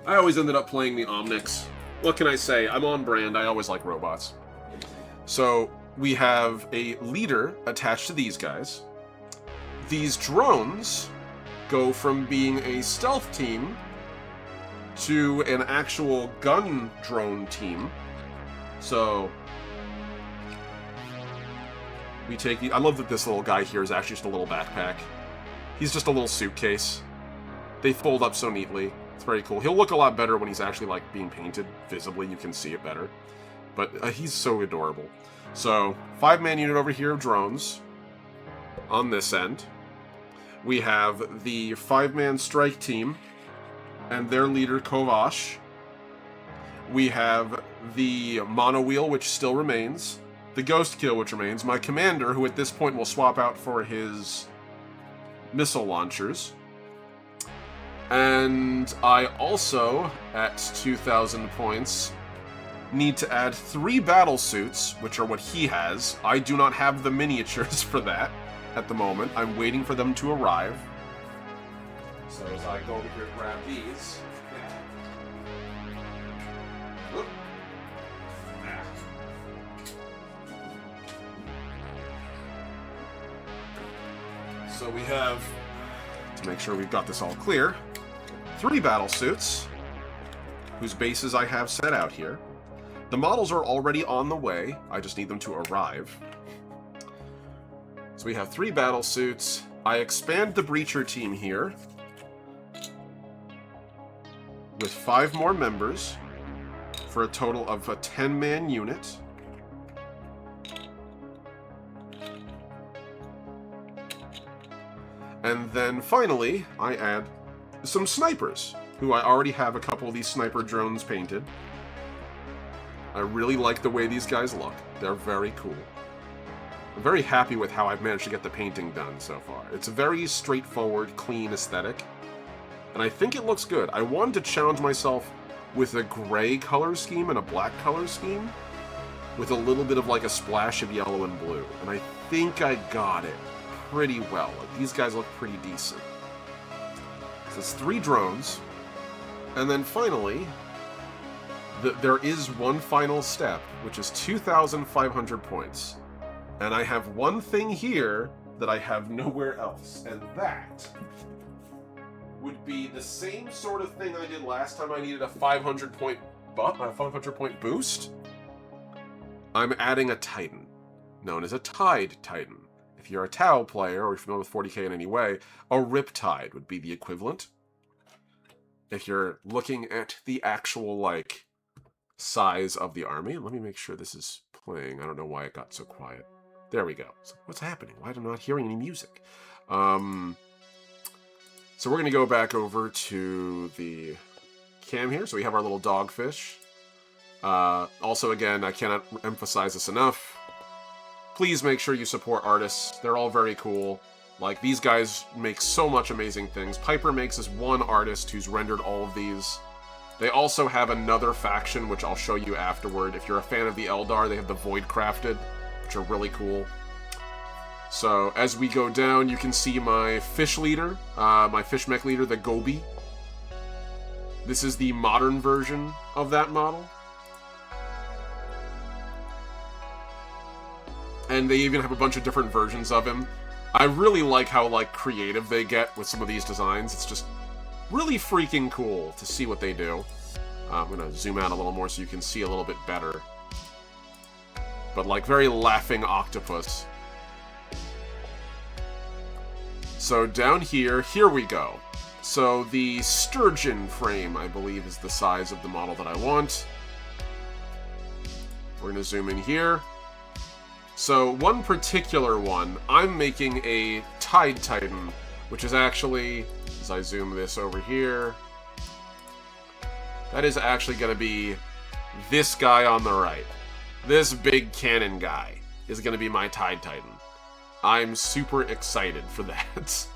I always ended up playing the Omnics. What can I say? I'm on brand. I always like robots. So we have a leader attached to these guys. These drones go from being a stealth team to an actual gun drone team. So we take the... I love that this little guy here is actually just a little backpack. He's just a little suitcase. They fold up so neatly. It's very cool. He'll look a lot better when he's actually, like, being painted visibly. You can see it better. But he's so adorable. So, 5-man unit over here of drones. On this end, we have the 5-man strike team and their leader, Kovash. We have the monowheel, which still remains. The ghost kill, which remains. My commander, who at this point will swap out for his missile launchers. And I also, at 2,000 points, need to add 3 battle suits, which are what he has. I do not have the miniatures for that at the moment. I'm waiting for them to arrive. So as I go over here and grab these... Whoop. So we have, to make sure we've got this all clear, 3 battle suits, whose bases I have set out here. The models are already on the way. I just need them to arrive. So we have 3 battle suits. I expand the breacher team here with 5 more members for a total of a 10-man unit. And then finally, I add some snipers, who I already have a couple of these sniper drones painted. I really like the way these guys look. They're very cool. I'm very happy with how I've managed to get the painting done so far. It's a very straightforward, clean aesthetic, and I think it looks good. I wanted to challenge myself with a gray color scheme and a black color scheme, with a little bit of like a splash of yellow and blue, and I think I got it pretty well. Like, these guys look pretty decent. So it's 3 drones, and then finally, there is one final step, which is 2,500 points. And I have one thing here that I have nowhere else, and that would be the same sort of thing I did last time I needed a 500 point boost. I'm adding a Titan, known as a Tide Titan. If you're a Tau player, or you're familiar with 40k in any way, a Riptide would be the equivalent. If you're looking at the actual, like, size of the army. Let me make sure this is playing. I don't know why it got so quiet. There we go. So what's happening? Why am I not hearing any music? So we're going to go back over to the cam here. So we have our little dogfish. Also, again, I cannot emphasize this enough. Please make sure you support artists. They're all very cool. Like, these guys make so much amazing things. Piper makes this one artist who's rendered all of these. They also have another faction, which I'll show you afterward. If you're a fan of the Eldar, they have the Void Crafted, which are really cool. So, as we go down, you can see my fish leader, my fish mech leader, the Gobi. This is the modern version of that model. And they even have a bunch of different versions of him. I really like how, like, creative they get with some of these designs. It's just really freaking cool to see what they do. I'm gonna zoom out a little more so you can see a little bit better. But, like, very laughing octopus. So down here we go. So the sturgeon frame, I believe, is the size of the model that I want. We're gonna zoom in here. So one particular one, I'm making a Tide Titan, which is actually, as I zoom this over here, that is actually going to be this guy on the right. This big cannon guy is going to be my Tide Titan. I'm super excited for that.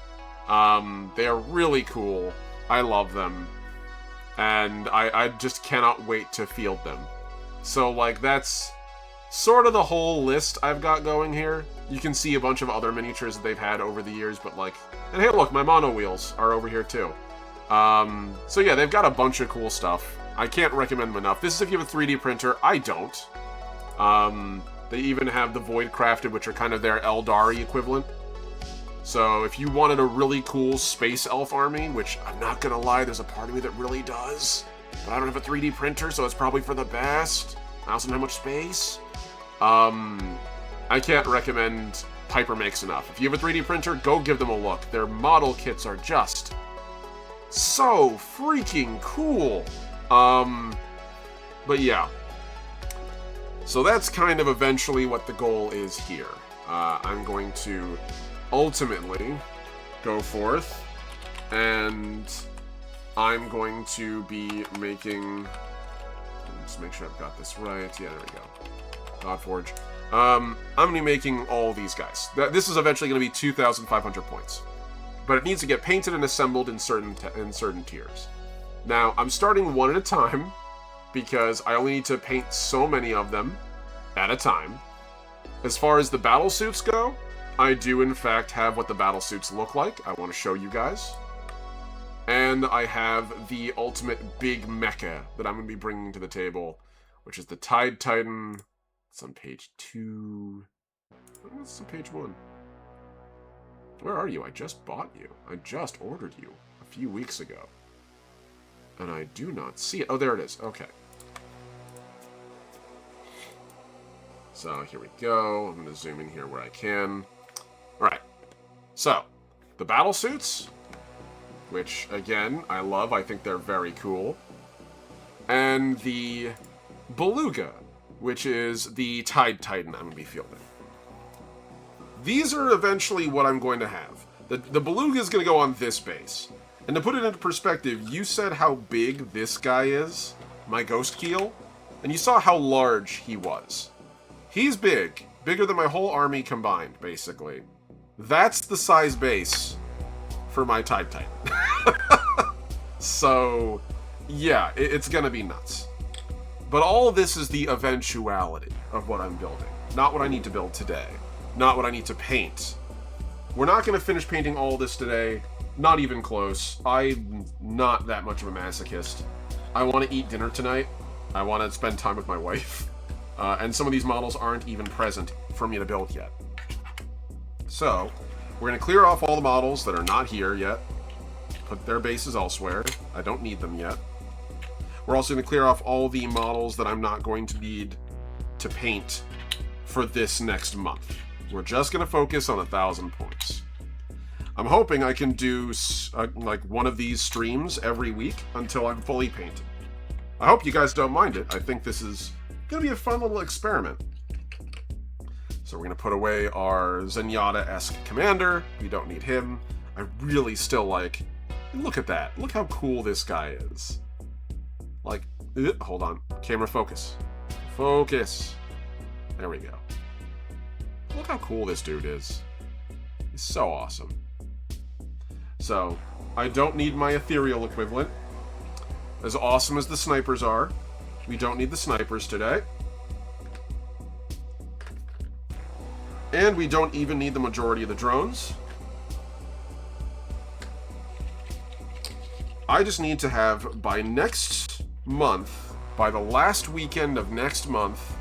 They are really cool. I love them. And I just cannot wait to field them. So, like, that's sort of the whole list I've got going here. You can see a bunch of other miniatures that they've had over the years, but like... And hey, look, my mono wheels are over here too. So yeah, they've got a bunch of cool stuff. I can't recommend them enough. This is if you have a 3D printer. I don't. They even have the Void Crafted, which are kind of their Eldari equivalent. So if you wanted a really cool space elf army, which I'm not gonna lie, there's a part of me that really does, but I don't have a 3D printer, so it's probably for the best. I also don't have much space. I can't recommend Piper Makes enough. If you have a 3D printer, go give them a look. Their model kits are just so freaking cool. But yeah. So that's kind of eventually what the goal is here. I'm going to ultimately go forth, and I'm going to be making... Just make sure I've got this right. Yeah, there we go. Godforge. I'm going to be making all these guys. This is eventually going to be 2,500 points. But it needs to get painted and assembled in certain tiers. Now, I'm starting one at a time, because I only need to paint so many of them at a time. As far as the battle suits go, I do in fact have what the battle suits look like. I want to show you guys. And I have the ultimate big mecha that I'm going to be bringing to the table, which is the Tide Titan. It's on page 2. It's on page 1. Where are you? I just bought you. I just ordered you a few weeks ago. And I do not see it. Oh, there it is. Okay. So here we go. I'm going to zoom in here where I can. Alright. So, the battle suits, which, again, I love. I think they're very cool. And the Beluga, which is the Tide Titan I'm going to be fielding. These are eventually what I'm going to have. The Beluga is going to go on this base. And to put it into perspective, you said how big this guy is, my Ghost Keel, and you saw how large he was. He's big. Bigger than my whole army combined, basically. That's the size base for my Tide Titan. So, yeah, it's going to be nuts. But all of this is the eventuality of what I'm building. Not what I need to build today. Not what I need to paint. We're not going to finish painting all this today. Not even close. I'm not that much of a masochist. I want to eat dinner tonight. I want to spend time with my wife. And some of these models aren't even present for me to build yet. So, we're going to clear off all the models that are not here yet. Put their bases elsewhere. I don't need them yet. We're also going to clear off all the models that I'm not going to need to paint for this next month. We're just going to focus on 1,000 points. I'm hoping I can do like one of these streams every week until I'm fully painted. I hope you guys don't mind it. I think this is going to be a fun little experiment. So we're going to put away our Zenyatta-esque commander. We don't need him. I really still like... Look at that. Look how cool this guy is. Like, hold on. Camera focus. Focus. There we go. Look how cool this dude is. He's so awesome. So, I don't need my ethereal equivalent. As awesome as the snipers are, we don't need the snipers today. And we don't even need the majority of the drones. I just need to have, by next month, by the last weekend of next month,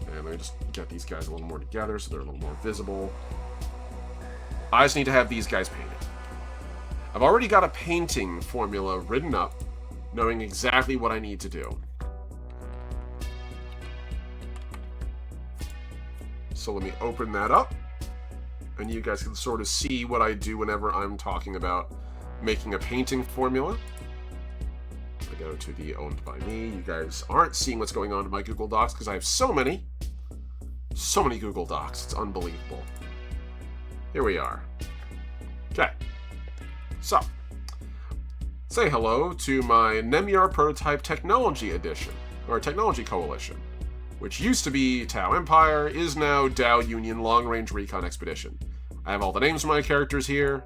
and let me just get these guys a little more together so they're a little more visible. I just need to have these guys painted. I've already got a painting formula written up, knowing exactly what I need to do. So let me open that up, and you guys can sort of see what I do whenever I'm talking about making a painting formula. I go to the Owned by Me. You guys aren't seeing what's going on in my Google Docs because I have so many Google Docs. It's unbelievable. Here we are. Okay. So, say hello to my Nemyar Prototype Technology Edition, or Technology Coalition, which used to be Tau Empire, is now DAO Union Long Range Recon Expedition. I have all the names of my characters here,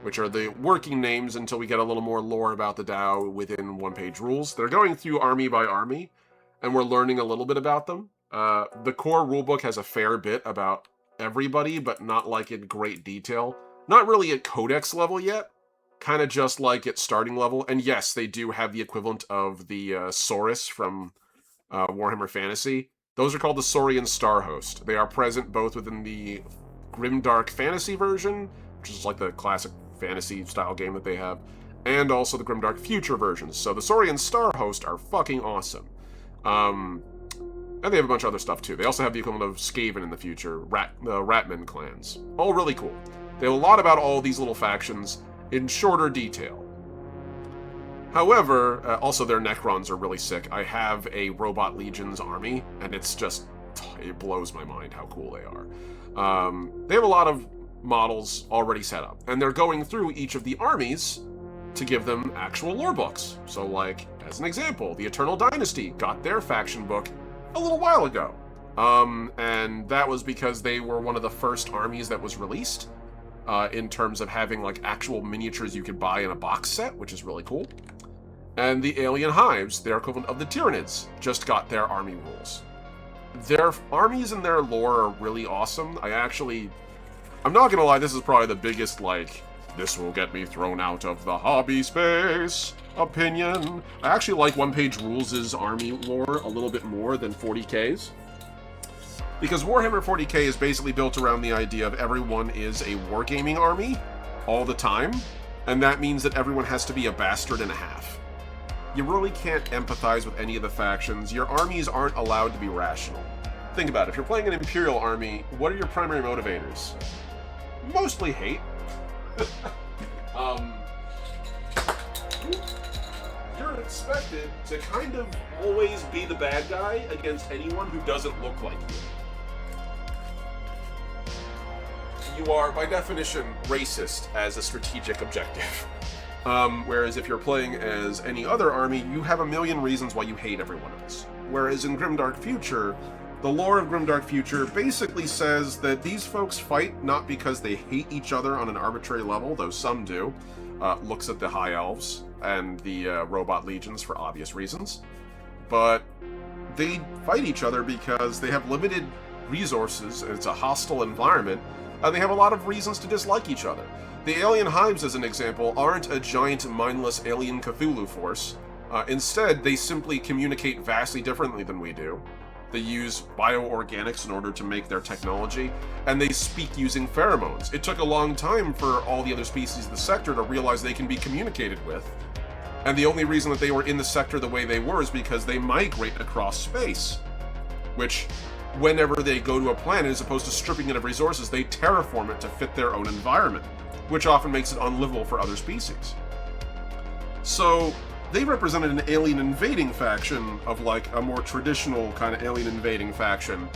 which are the working names until we get a little more lore about the DAO within OnePageRules. They're going through army by army, and we're learning a little bit about them. The core rulebook has a fair bit about everybody, but not like in great detail. Not really at codex level yet, kind of just like at starting level. And yes, they do have the equivalent of the Saurus from Warhammer Fantasy. Those are called the Saurian Star Host. They are present both within the Grimdark fantasy version, which is like the classic fantasy style game that they have, and also the Grimdark future versions. So the Saurian Star Host are fucking awesome. And they have a bunch of other stuff too. They also have the equivalent of Skaven in the future, the Ratman clans. All really cool. They have a lot about all these little factions in shorter detail. However, also their Necrons are really sick. I have a Robot Legion's army, and it's just, it blows my mind how cool they are. They have a lot of models already set up, and they're going through each of the armies to give them actual lore books. So like, as an example, the Eternal Dynasty got their faction book a little while ago. And that was because they were one of the first armies that was released in terms of having like actual miniatures you could buy in a box set, which is really cool. And the Alien Hives, their equivalent of the Tyranids, just got their army rules. Their armies and their lore are really awesome. I'm not gonna lie, this is probably the biggest, like, this will get me thrown out of the hobby space opinion. I actually like OnePageRules' army lore a little bit more than 40k's. Because Warhammer 40k is basically built around the idea of everyone is a wargaming army all the time, and that means that everyone has to be a bastard and a half. You really can't empathize with any of the factions. Your armies aren't allowed to be rational. Think about it. If you're playing an Imperial army, what are your primary motivators? Mostly hate. You're expected to kind of always be the bad guy against anyone who doesn't look like you. You are, by definition, racist as a strategic objective. Whereas if you're playing as any other army, you have a million reasons why you hate everyone else. Whereas in Grimdark Future, the lore of Grimdark Future basically says that these folks fight not because they hate each other on an arbitrary level, though some do. Looks at the High Elves and the Robot Legions for obvious reasons. But they fight each other because they have limited resources, and it's a hostile environment, and they have a lot of reasons to dislike each other. The Alien Hives, as an example, aren't a giant, mindless alien Cthulhu force. Instead, they simply communicate vastly differently than we do. They use bioorganics in order to make their technology, and they speak using pheromones. It took a long time for all the other species of the sector to realize they can be communicated with. And the only reason that they were in the sector the way they were is because they migrate across space. Which, whenever they go to a planet, as opposed to stripping it of resources, they terraform it to fit their own environment, which often makes it unlivable for other species. So, they represented an alien invading faction of like a more traditional kind of alien invading faction,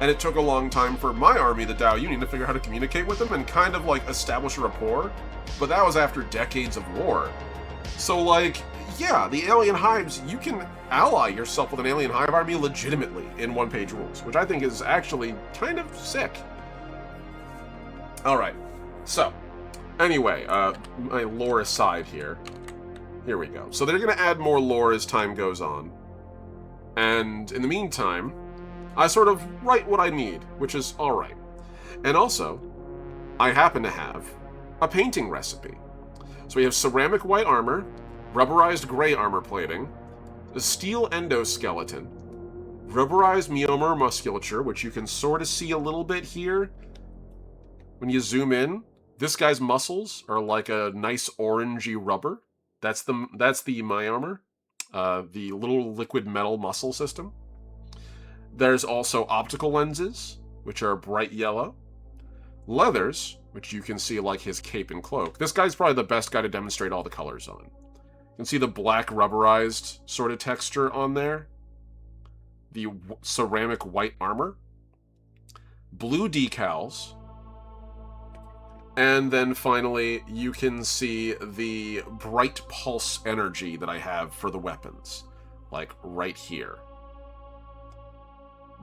and it took a long time for my army, the DAO Union, to figure out how to communicate with them and kind of like establish a rapport, but that was after decades of war. So like, yeah, the Alien Hives, you can ally yourself with an Alien Hive army legitimately in OnePageRules, which I think is actually kind of sick. Alright, so, anyway, my lore aside here we go. So they're going to add more lore as time goes on. And in the meantime, I sort of write what I need, which is alright. And also, I happen to have a painting recipe. So we have ceramic white armor, rubberized gray armor plating, a steel endoskeleton, rubberized Mjolnir musculature, which you can sort of see a little bit here. When you zoom in, this guy's muscles are like a nice orangey rubber. That's the my armor, the little liquid metal muscle system. There's also optical lenses, which are bright yellow. Leathers, which you can see like his cape and cloak. This guy's probably the best guy to demonstrate all the colors on. You can see the black rubberized sort of texture on there. The ceramic white armor. Blue decals. And then finally, you can see the bright pulse energy that I have for the weapons. Like, right here.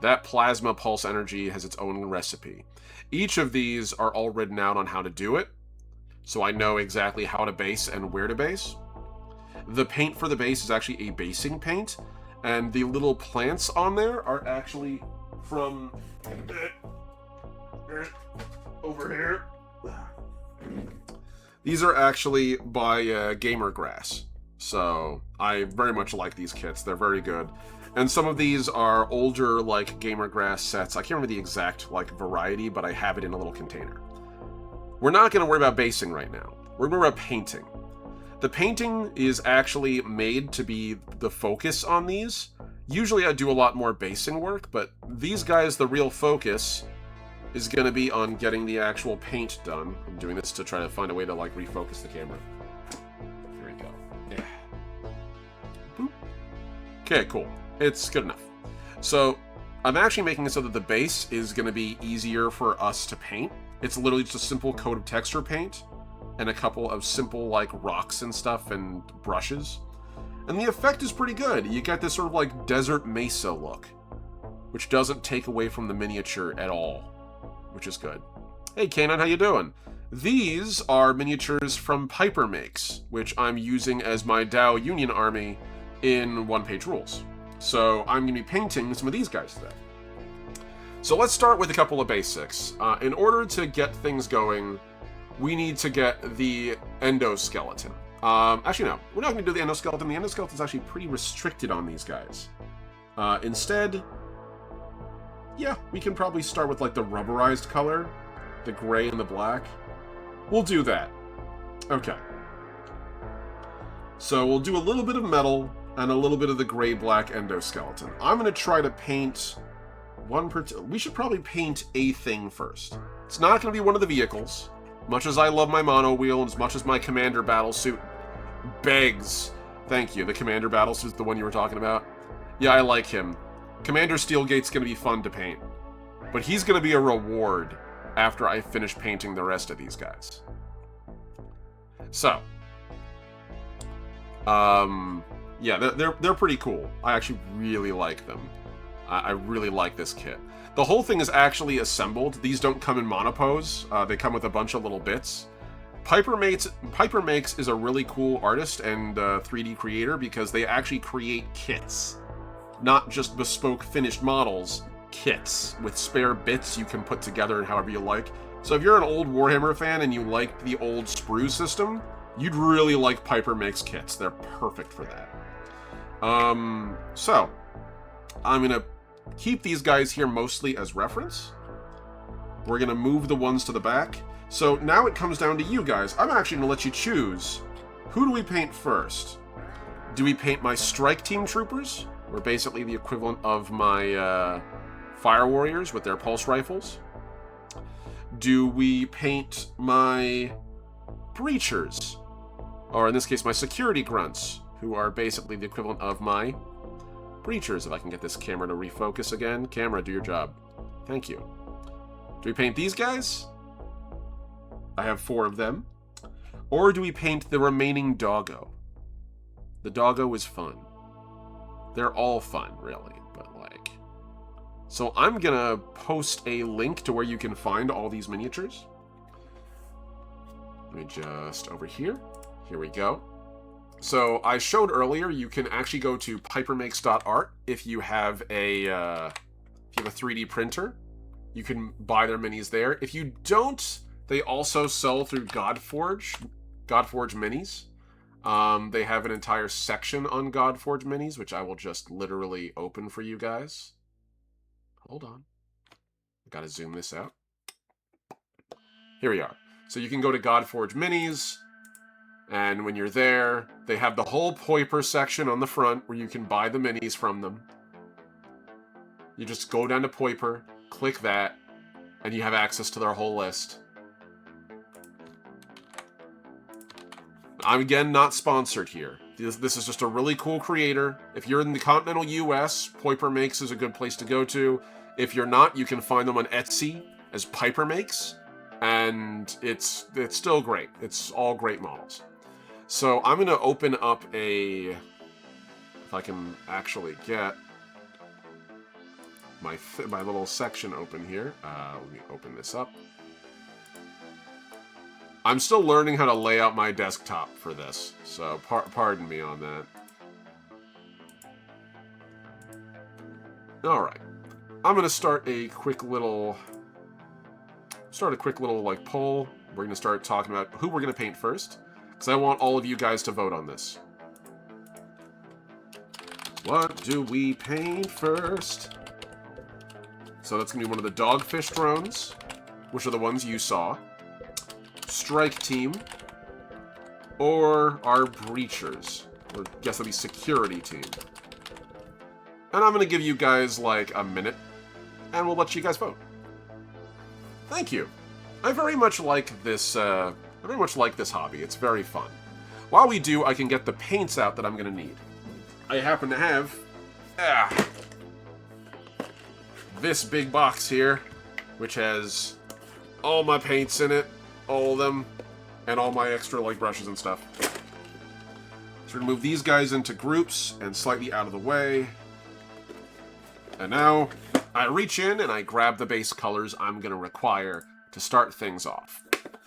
That plasma pulse energy has its own recipe. Each of these are all written out on how to do it, so I know exactly how to base and where to base. The paint for the base is actually a basing paint, and the little plants on there are actually from over here. These are actually by Gamer Grass, so I very much like these kits. They're very good. And some of these are older, like, Gamer Grass sets. I can't remember the exact, like, variety, but I have it in a little container. We're not going to worry about basing right now. We're going to worry about painting. The painting is actually made to be the focus on these. Usually I do a lot more basing work, but these guys, the real focus is going to be on getting the actual paint done. I'm doing this to try to find a way to, like, refocus the camera. Here we go. Yeah. Boop. Okay, cool. It's good enough. So, I'm actually making it so that the base is going to be easier for us to paint. It's literally just a simple coat of texture paint and a couple of simple, like, rocks and stuff and brushes. And the effect is pretty good. You get this sort of, like, desert mesa look, which doesn't take away from the miniature at all, which is good. Hey, Kanan, how you doing? These are miniatures from Piper Makes, which I'm using as my DAO Union army in OnePageRules. So I'm going to be painting some of these guys today. So let's start with a couple of basics. In order to get things going, we need to get the endoskeleton. Actually, no. We're not going to do the endoskeleton. The endoskeleton is actually pretty restricted on these guys. Instead, yeah, we can probably start with, like, the rubberized color. The gray and the black. We'll do that. Okay. So we'll do a little bit of metal and a little bit of the gray-black endoskeleton. I'm going to try to paint we should probably paint a thing first. It's not going to be one of the vehicles. Much as I love my mono wheel and as much as my commander battlesuit begs. Thank you. The commander battlesuit is the one you were talking about. Yeah, I like him. Commander Steelgate's going to be fun to paint. But he's going to be a reward after I finish painting the rest of these guys. So. Yeah, they're pretty cool. I actually really like them. I really like this kit. The whole thing is actually assembled. These don't come in monopose. They come with a bunch of little bits. Piper Makes is a really cool artist and 3D creator because they actually create kits. Not just bespoke finished models, kits with spare bits you can put together however you like. So if you're an old Warhammer fan and you like the old sprue system, you'd really like Piper Makes kits. They're perfect for that. So I'm going to keep these guys here mostly as reference. We're going to move the ones to the back. So now it comes down to you guys. I'm actually going to let you choose. Who do we paint first? Do we paint my strike team troopers? Or basically the equivalent of my fire warriors with their pulse rifles? Do we paint my breachers? Or in this case, my security grunts, who are basically the equivalent of my breachers. If I can get this camera to refocus again. Camera, do your job. Thank you. Do we paint these guys? I have 4 of them. Or do we paint the remaining doggo? The doggo is fun. They're all fun, really, but like... So I'm gonna post a link to where you can find all these miniatures. Let me just... over here. Here we go. So I showed earlier you can actually go to pipermakes.art if you have a 3D printer. You can buy their minis there. If you don't, they also sell through Godforge minis. They have an entire section on Godforge minis, which I will just literally open for you guys. Hold on. I gotta zoom this out. Here we are. So you can go to Godforge minis. And when you're there, they have the whole Poiper section on the front where you can buy the minis from them. You just go down to Poiper, click that, and you have access to their whole list. I'm, again, not sponsored here. This is just a really cool creator. If you're in the continental US, Poiper Makes is a good place to go to. If you're not, you can find them on Etsy as Piper Makes. And it's still great. It's all great models. So I'm going to open up a, if I can actually get my little section open here. Let me open this up. I'm still learning how to lay out my desktop for this, so pardon me on that. Alright. I'm going to start a quick little like poll. We're going to start talking about who we're going to paint first. Because I want all of you guys to vote on this. What do we paint first? So that's going to be one of the dogfish drones, which are the ones you saw. Strike team. Or our breachers. Or I guess that'd be security team. And I'm going to give you guys like a minute, and we'll let you guys vote. Thank you. I very much like this. I very much like this hobby. It's very fun. While we do, I can get the paints out that I'm going to need. I happen to have this big box here, which has all my paints in it, all of them, and all my extra like brushes and stuff. So we're going to move these guys into groups and slightly out of the way. And now I reach in and I grab the base colors I'm going to require to start things off.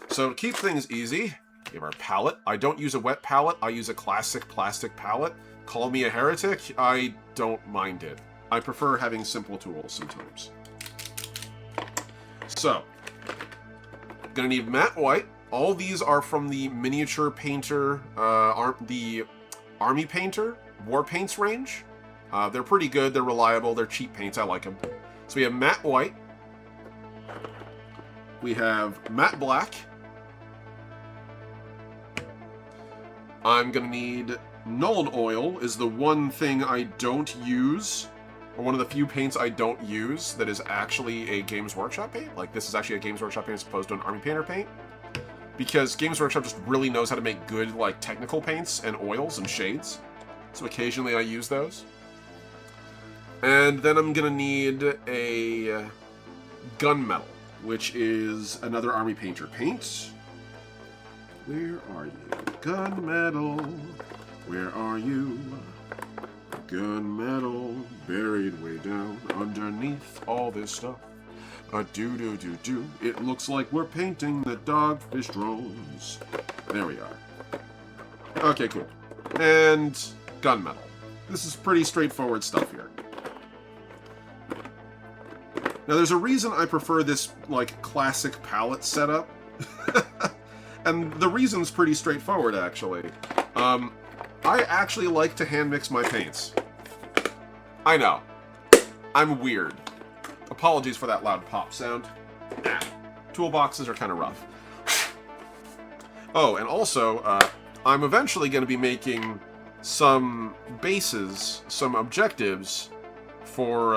So to keep things easy, we have our palette. I don't use a wet palette. I use a classic plastic palette. Call me a heretic. I don't mind it. I prefer having simple tools sometimes. So, gonna need matte white. All these are from the miniature painter, the army painter war paints range. They're pretty good. They're reliable. They're cheap paints. I like them. So we have matte white. We have matte black. I'm gonna need Nuln Oil is the one thing I don't use, or one of the few paints I don't use that is actually a Games Workshop paint. Like, this is actually a Games Workshop paint as opposed to an Army Painter paint. Because Games Workshop just really knows how to make good, like, technical paints and oils and shades. So occasionally I use those. And then I'm gonna need a gunmetal, which is another Army Painter paint. Where are you? Gunmetal. Where are you? Gunmetal, buried way down underneath all this stuff. Do. It looks like we're painting the dogfish drones. There we are. Okay, cool. And gunmetal. This is pretty straightforward stuff here. Now, there's a reason I prefer this, like, classic palette setup. And the reason's pretty straightforward, actually. I actually like to hand mix my paints. I know. I'm weird. Apologies for that loud pop sound. Toolboxes are kind of rough. Oh, and also, I'm eventually going to be making some bases, some objectives for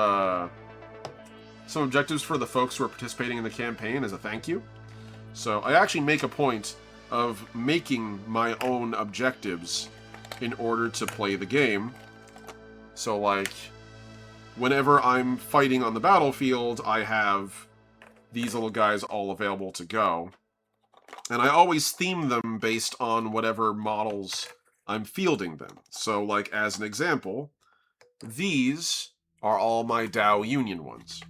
the folks who are participating in the campaign as a thank you. So I actually make a point of making my own objectives in order to play the game. So, like, whenever I'm fighting on the battlefield, I have these little guys all available to go. And I always theme them based on whatever models I'm fielding them. So, like, as an example, these are all my DAO Union ones.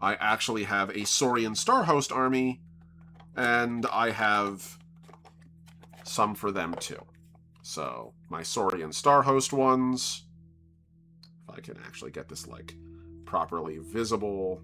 I actually have a Saurian Starhost army, and I have some for them too. So, my Saurian Starhost ones, if I can actually get this, like, properly visible.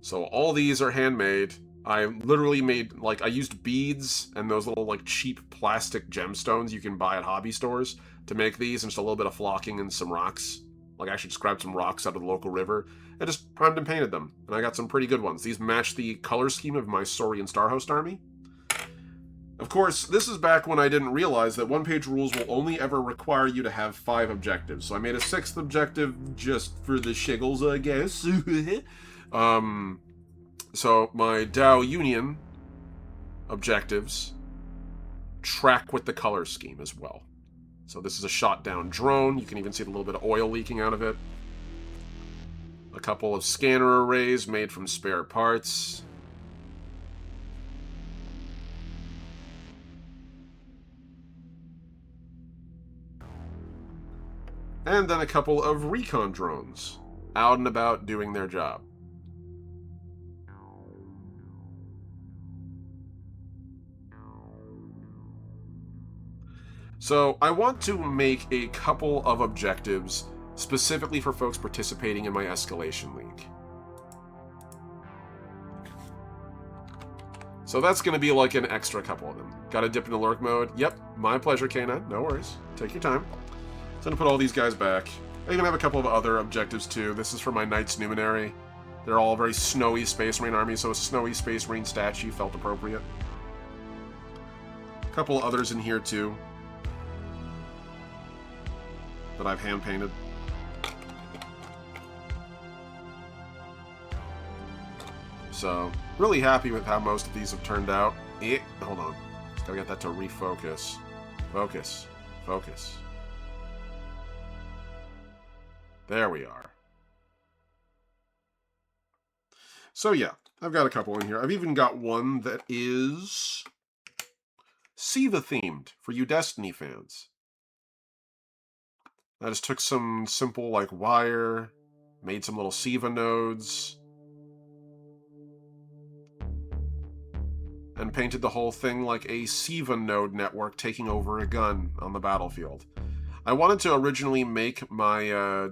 So, all these are handmade. I literally made, like, I used beads and those little, like, cheap plastic gemstones you can buy at hobby stores to make these, and just a little bit of flocking and some rocks. Like, I actually just grabbed some rocks out of the local river and just primed and painted them. And I got some pretty good ones. These match the color scheme of my Saurian Starhost army. Of course, this is back when I didn't realize that OnePage Rules will only ever require you to have 5 objectives. So I made a 6th objective just for the shiggles, I guess. So my DAO Union objectives track with the color scheme as well. So this is a shot-down drone. You can even see a little bit of oil leaking out of it. A couple of scanner arrays made from spare parts. And then a couple of recon drones out and about doing their job. So I want to make a couple of objectives specifically for folks participating in my Escalation League. So that's going to be like an extra couple of them. Got to dip into lurk mode. Yep, my pleasure, K9. No worries. Take your time. I'm gonna put all these guys back. I even have a couple of other objectives too. This is for my Knights Numenary. They're all very snowy Space Marine armies, so a snowy Space Marine statue felt appropriate. A couple others in here too that I've hand painted. So, really happy with how most of these have turned out. Hold on. Just gotta get that to refocus. Focus. Focus. There we are. So yeah, I've got a couple in here. I've even got one that is Siva themed for you Destiny fans. I just took some simple like wire, made some little Siva nodes, and painted the whole thing like a Siva node network taking over a gun on the battlefield. I wanted to originally make my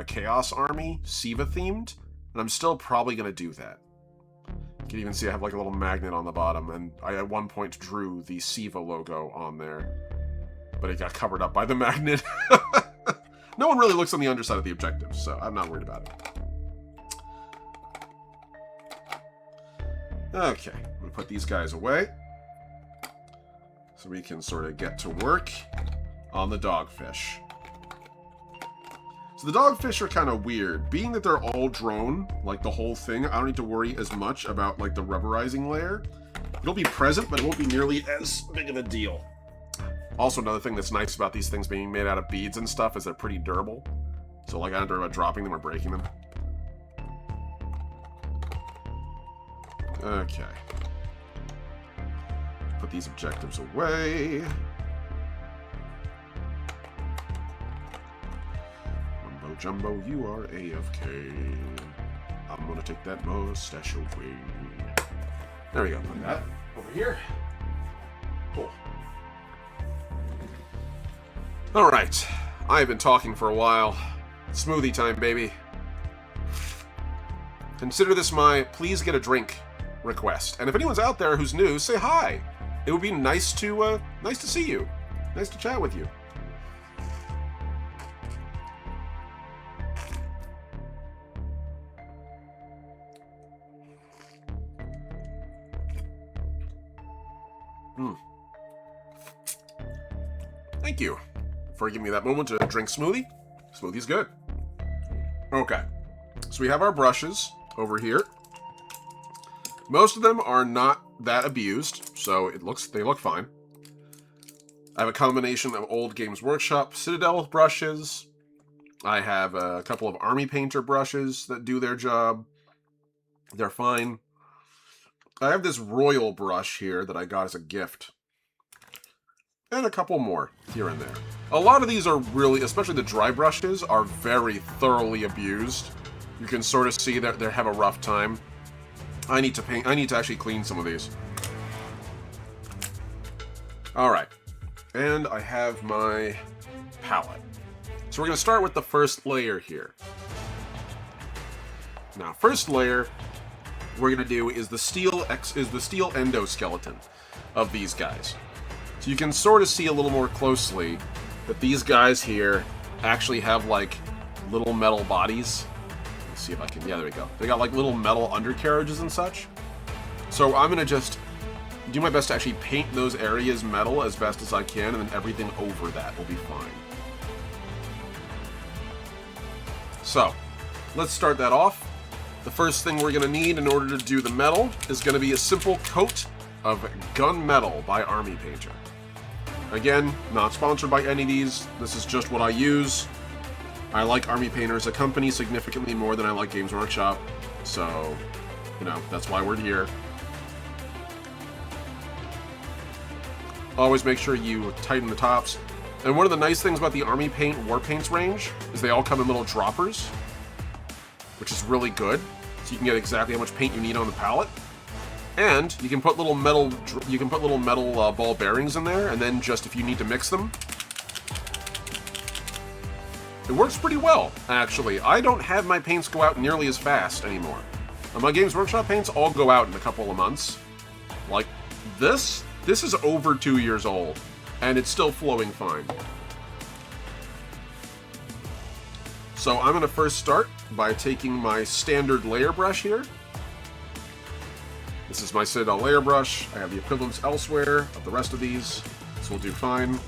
Chaos Army Siva themed, and I'm still probably going to do that. You can even see I have like a little magnet on the bottom, and I at one point drew the Siva logo on there, but it got covered up by the magnet. No one really looks on the underside of the objective, so I'm not worried about it. Okay, I'm going to put these guys away so we can sort of get to work on the dogfish. So the dogfish are kind of weird. Being that they're all drone, like the whole thing, I don't need to worry as much about like the rubberizing layer. It'll be present, but it won't be nearly as big of a deal. Also, another thing that's nice about these things being made out of beads and stuff is they're pretty durable. So like I don't have to worry about dropping them or breaking them. Okay. Put these objectives away. Mumbo Jumbo, you are AFK. I'm gonna take that mustache away. There we go. Put that over here. Cool. Alright. I've been talking for a while. Smoothie time, baby. Consider this my please get a drink request. And if anyone's out there who's new, say hi. It would be nice to see you. Nice to chat with you. Thank you for giving me that moment to drink smoothie. Smoothie's good. Okay. So we have our brushes over here. Most of them are not that abused, so they look fine. I have a combination of old Games Workshop Citadel brushes. I have a couple of Army Painter brushes that do their job. They're fine. I have this Royal brush here that I got as a gift. And a couple more here and there. A lot of these are really, especially the dry brushes, are very thoroughly abused. You can sort of see that they have a rough time. I need to actually clean some of these. Alright. And I have my palette. So we're going to start with the first layer here. Now, first layer we're going to do is the steel endoskeleton of these guys. So you can sort of see a little more closely that these guys here actually have like little metal bodies. Let's see if I can, yeah, there we go. They got like little metal undercarriages and such. So I'm gonna just do my best to actually paint those areas metal as best as I can, and then everything over that will be fine. So, let's start that off. The first thing we're gonna need in order to do the metal is gonna be a simple coat of gunmetal by Army Painter. Again, not sponsored by any of these. This is just what I use. I like Army Painter as a company significantly more than I like Games Workshop. So, you know, that's why we're here. Always make sure you tighten the tops. And one of the nice things about the Army Paint War Paints range is they all come in little droppers, which is really good. So you can get exactly how much paint you need on the palette. And you can put little metal ball bearings in there, and then just if you need to mix them, it works pretty well, actually. I don't have my paints go out nearly as fast anymore. My Games Workshop paints all go out in a couple of months. Like this is over 2 years old, and it's still flowing fine. So I'm going to first start by taking my standard layer brush here. This is my Citadel layer brush. I have the equivalents elsewhere of the rest of these. This will do fine.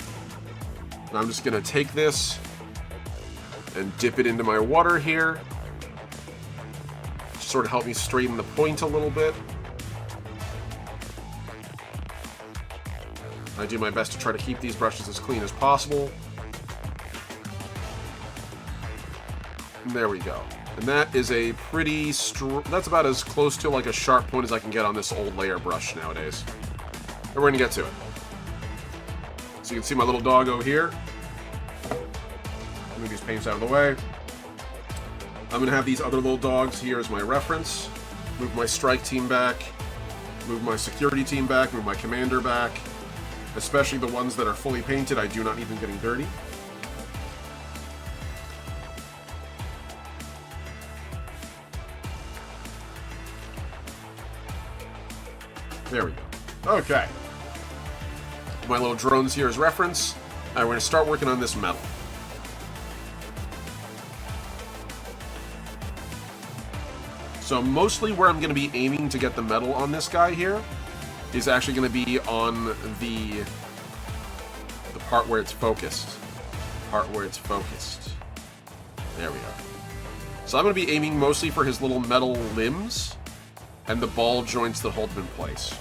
And I'm just going to take this and dip it into my water here. Just sort of help me straighten the point a little bit. I do my best to try to keep these brushes as clean as possible. And there we go. And that is a pretty that's about as close to like a sharp point as I can get on this old layer brush nowadays. And we're gonna get to it. So you can see my little doggo here. Move these paints out of the way. I'm gonna have these other little dogs here as my reference. Move my strike team back. Move my security team back. Move my commander back. Especially the ones that are fully painted, I do not need them getting dirty. There we go. Okay. My little drones here as reference. Alright, we're going to start working on this metal. So mostly where I'm going to be aiming to get the metal on this guy here is actually going to be on the part where it's focused. There we go. So I'm going to be aiming mostly for his little metal limbs and the ball joints that hold him in place.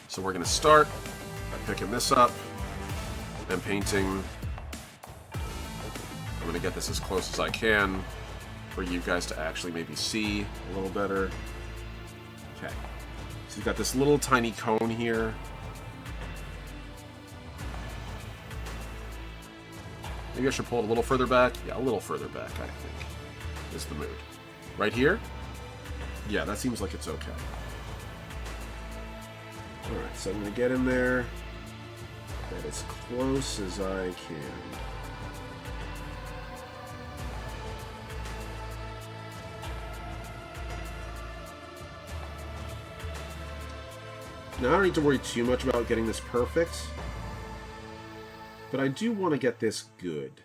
So we're going to start by picking this up and painting. I'm going to get this as close as I can for you guys to actually maybe see a little better. Okay. So you've got this little tiny cone here. Maybe I should pull it a little further back. Yeah, a little further back, I think, is the mood. Right here? Yeah, that seems like it's okay. Alright, so I'm going to get in there that as close as I can. Now, I don't need to worry too much about getting this perfect, but I do want to get this good.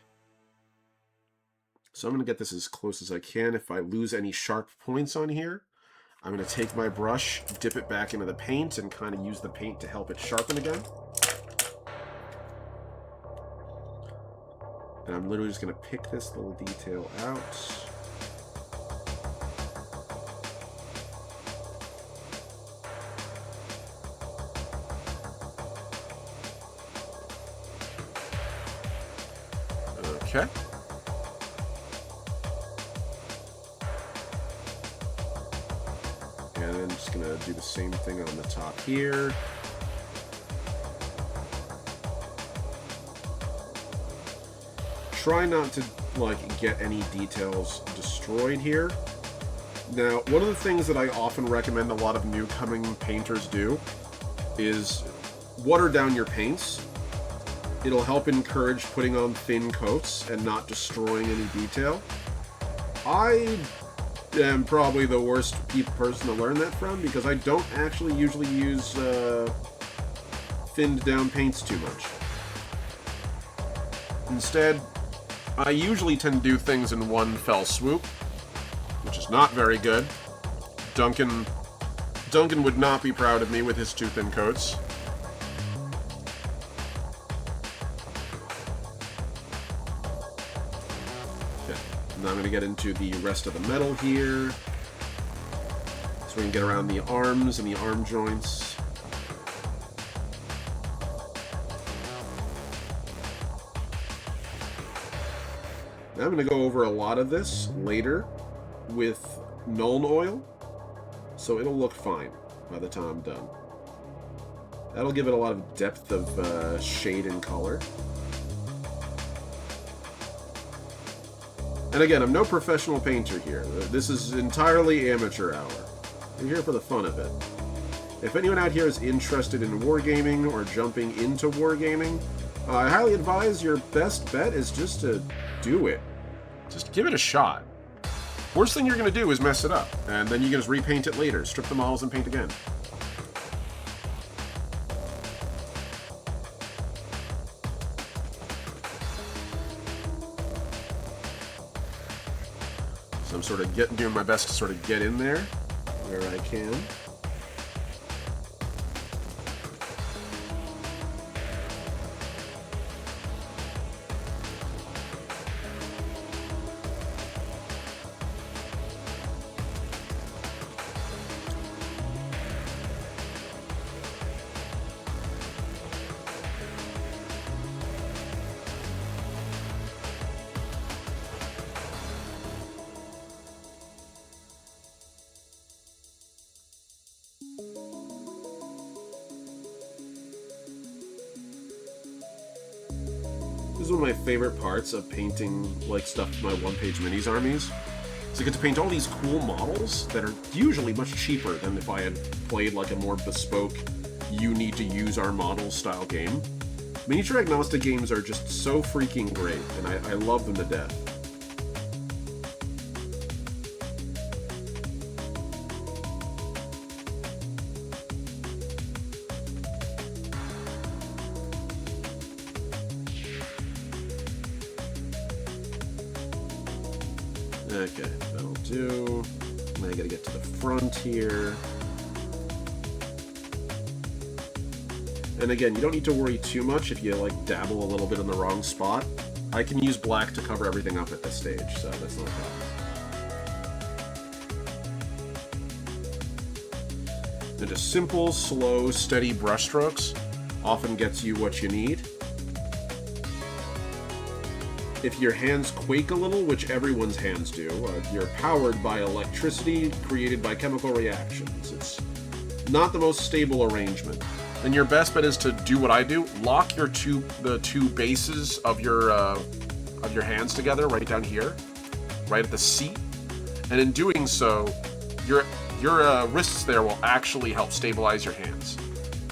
So I'm going to get this as close as I can. If I lose any sharp points on here, I'm going to take my brush, dip it back into the paint, and kind of use the paint to help it sharpen again. And I'm literally just going to pick this little detail out. Okay. And I'm just going to do the same thing on the top here. Try not to, like, get any details destroyed here. Now, one of the things that I often recommend a lot of new-coming painters do is water down your paints. It'll help encourage putting on thin coats and not destroying any detail. I am probably the worst person to learn that from because I don't actually usually use thinned down paints too much. Instead, I usually tend to do things in one fell swoop, which is not very good. Duncan would not be proud of me with his too thin coats. Now I'm going to get into the rest of the metal here. So we can get around the arms and the arm joints. Now I'm going to go over a lot of this later with Nuln oil, so it'll look fine by the time I'm done. That'll give it a lot of depth of shade and color. And again, I'm no professional painter here. This is entirely amateur hour. I'm here for the fun of it. If anyone out here is interested in wargaming or jumping into wargaming, I highly advise your best bet is just to do it. Just give it a shot. Worst thing you're going to do is mess it up, and then you can just repaint it later, strip the models and paint again. I'm sort of doing my best to sort of get in there where I can. This is one of my favorite parts of painting like stuff for my one-page minis armies. So I get to paint all these cool models that are usually much cheaper than if I had played like a more bespoke, you need to use our models style game. Miniature agnostic games are just so freaking great, and I love them to death. Okay, that'll do. Now I gotta get to the front here. And again, you don't need to worry too much if you like dabble a little bit in the wrong spot. I can use black to cover everything up at this stage, so that's not a problem. And just simple, slow, steady brushstrokes often gets you what you need. If your hands quake a little, which everyone's hands do, you're powered by electricity created by chemical reactions. It's not the most stable arrangement. Then your best bet is to do what I do: lock the two bases of your hands together, right down here, right at the seat. And in doing so, your wrists there will actually help stabilize your hands.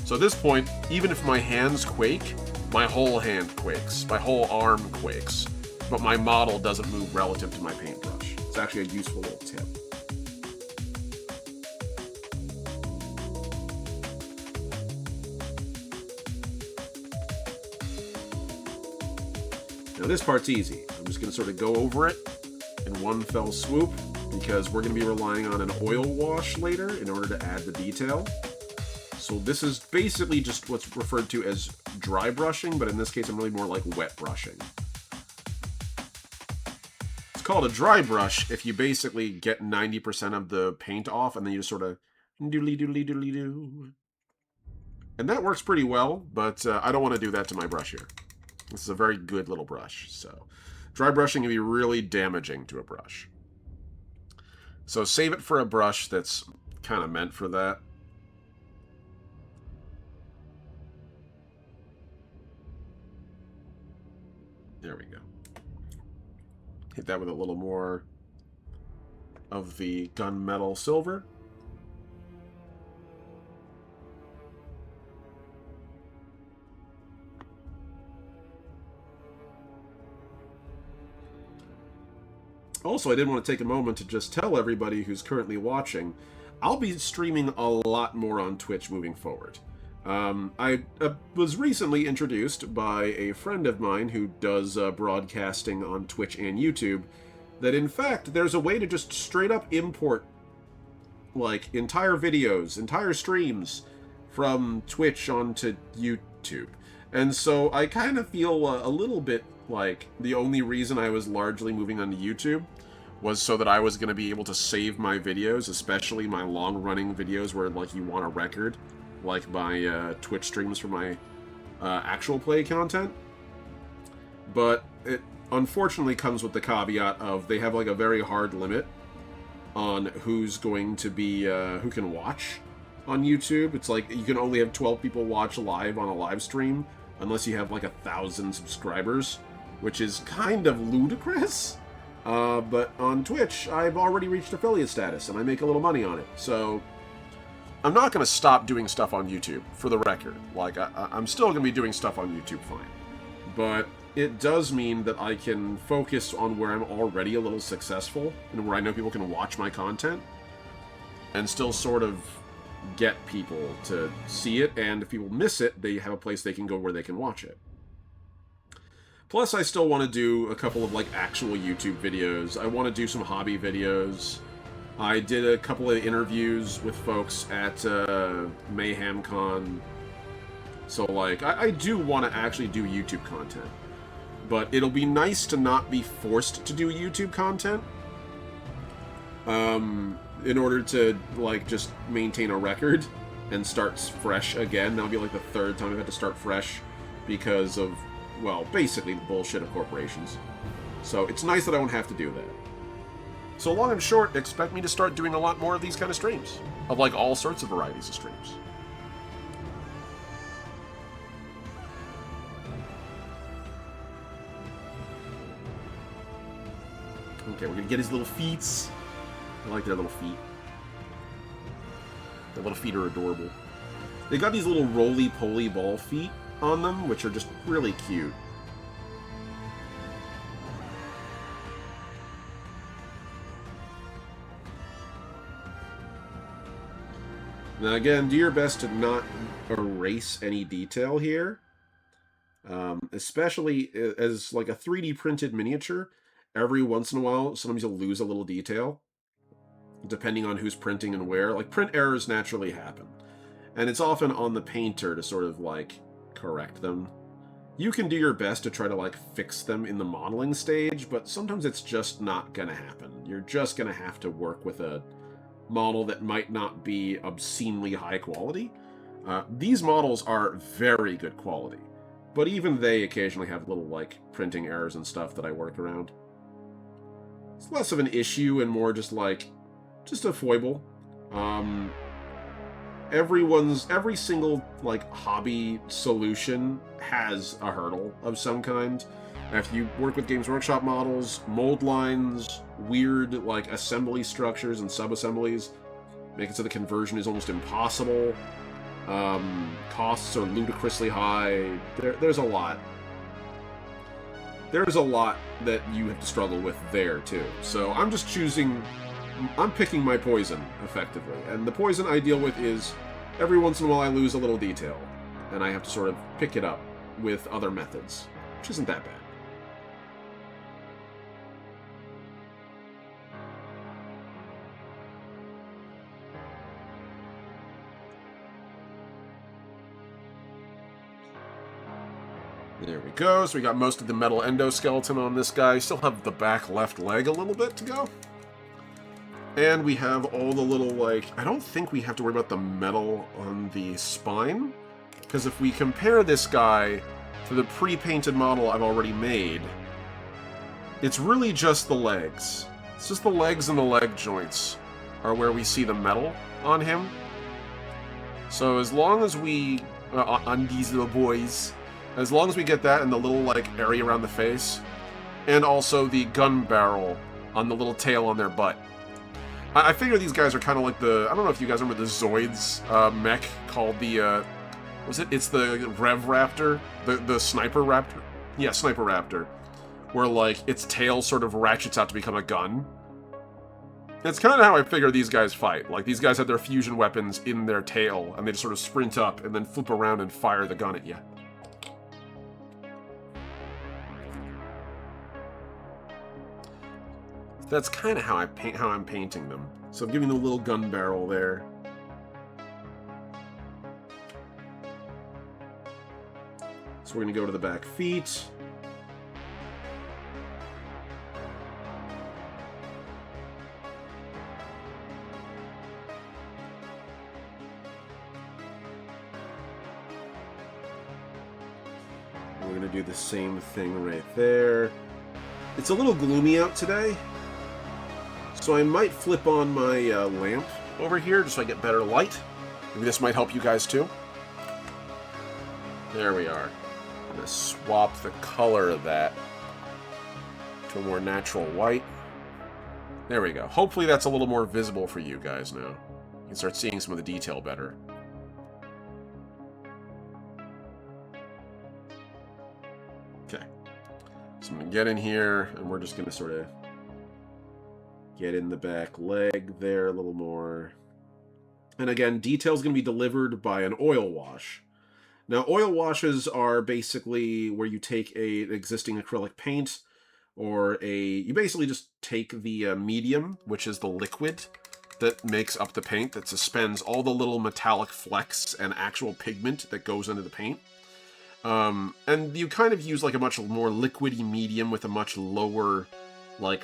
So at this point, even if my hands quake, my whole hand quakes, my whole arm quakes. But my model doesn't move relative to my paintbrush. It's actually a useful little tip. Now this part's easy. I'm just going to sort of go over it in one fell swoop, because we're going to be relying on an oil wash later in order to add the detail. So this is basically just what's referred to as dry brushing, but in this case I'm really more like wet brushing. Called a dry brush if you basically get 90% of the paint off and then you just sort of doodly doodly doodly doo. And that works pretty well, but I don't want to do that to my brush here. This is a very good little brush, so dry brushing can be really damaging to a brush. So save it for a brush that's kind of meant for that. There we go. Hit that with a little more of the gunmetal silver. Also, I did want to take a moment to just tell everybody who's currently watching, I'll be streaming a lot more on Twitch moving forward. I was recently introduced by a friend of mine who does broadcasting on Twitch and YouTube, that in fact there's a way to just straight up import like entire videos, entire streams from Twitch onto YouTube. And so I kind of feel a little bit like the only reason I was largely moving onto YouTube was so that I was going to be able to save my videos, especially my long-running videos where like you want a record, like my Twitch streams for my actual play content. But it unfortunately comes with the caveat of they have like a very hard limit on who's going to be, who can watch on YouTube. It's like you can only have 12 people watch live on a live stream unless you have like 1,000 subscribers, which is kind of ludicrous. But on Twitch, I've already reached affiliate status and I make a little money on it. So I'm not going to stop doing stuff on YouTube, for the record. Like, I'm still going to be doing stuff on YouTube fine. But it does mean that I can focus on where I'm already a little successful and where I know people can watch my content and still sort of get people to see it. And if people miss it, they have a place they can go where they can watch it. Plus, I still want to do a couple of, like, actual YouTube videos. I want to do some hobby videos. I did a couple of interviews with folks at MayhemCon. So, like, I do want to actually do YouTube content. But it'll be nice to not be forced to do YouTube content. In order to, like, just maintain a record and start fresh again. That'll be, like, the third time I've had to start fresh because of, well, basically the bullshit of corporations. So it's nice that I won't have to do that. So long and short, expect me to start doing a lot more of these kind of streams. Of, like, all sorts of varieties of streams. Okay, we're gonna get his little feets. I like their little feet. Their little feet are adorable. They got these little roly-poly ball feet on them, which are just really cute. Now again, do your best to not erase any detail here. Especially as like a 3D printed miniature, every once in a while, sometimes you'll lose a little detail, depending on who's printing and where. Like, print errors naturally happen. And it's often on the painter to sort of, like, correct them. You can do your best to try to, like, fix them in the modeling stage, but sometimes it's just not gonna happen. You're just gonna have to work with a model that might not be obscenely high quality. These models are very good quality, but even they occasionally have little, like, printing errors and stuff that I work around. It's less of an issue and more just, like, just a foible. Every single, like, hobby solution has a hurdle of some kind. If you work with Games Workshop models, mold lines, weird, like, assembly structures and sub-assemblies make it so the conversion is almost impossible. Costs are ludicrously high. There's a lot. There's a lot that you have to struggle with there, too. So I'm just I'm picking my poison, effectively. And the poison I deal with is, every once in a while I lose a little detail. And I have to sort of pick it up with other methods, which isn't that bad. There we go. So we got most of the metal endoskeleton on this guy. Still have the back left leg a little bit to go. And we have all the little, like... I don't think we have to worry about the metal on the spine. Because if we compare this guy to the pre-painted model I've already made, it's really just the legs. It's just the legs and the leg joints are where we see the metal on him. So as long as we... on these little boys... As long as we get that in the little, like, area around the face, and also the gun barrel on the little tail on their butt. I figure these guys are kind of like the... I don't know if you guys remember the Zoids mech called the... It's the Rev Raptor? The Sniper Raptor? Yeah, Sniper Raptor. Where, like, its tail sort of ratchets out to become a gun. It's kind of how I figure these guys fight. Like, these guys have their fusion weapons in their tail, and they just sort of sprint up and then flip around and fire the gun at you. That's kind of how I'm painting them. So I'm giving them a little gun barrel there. So we're going to go to the back feet. We're going to do the same thing right there. It's a little gloomy out today. So I might flip on my lamp over here just so I get better light. Maybe this might help you guys too. There we are. I'm going to swap the color of that to a more natural white. There we go. Hopefully that's a little more visible for you guys now. You can start seeing some of the detail better. Okay. So I'm going to get in here, and we're just going to sort of get in the back leg there a little more. And again, detail's going to be delivered by an oil wash. Now, oil washes are basically where you take an existing acrylic paint, or you basically just take the medium, which is the liquid that makes up the paint, that suspends all the little metallic flecks and actual pigment that goes into the paint. And you kind of use like a much more liquidy medium with a much lower, like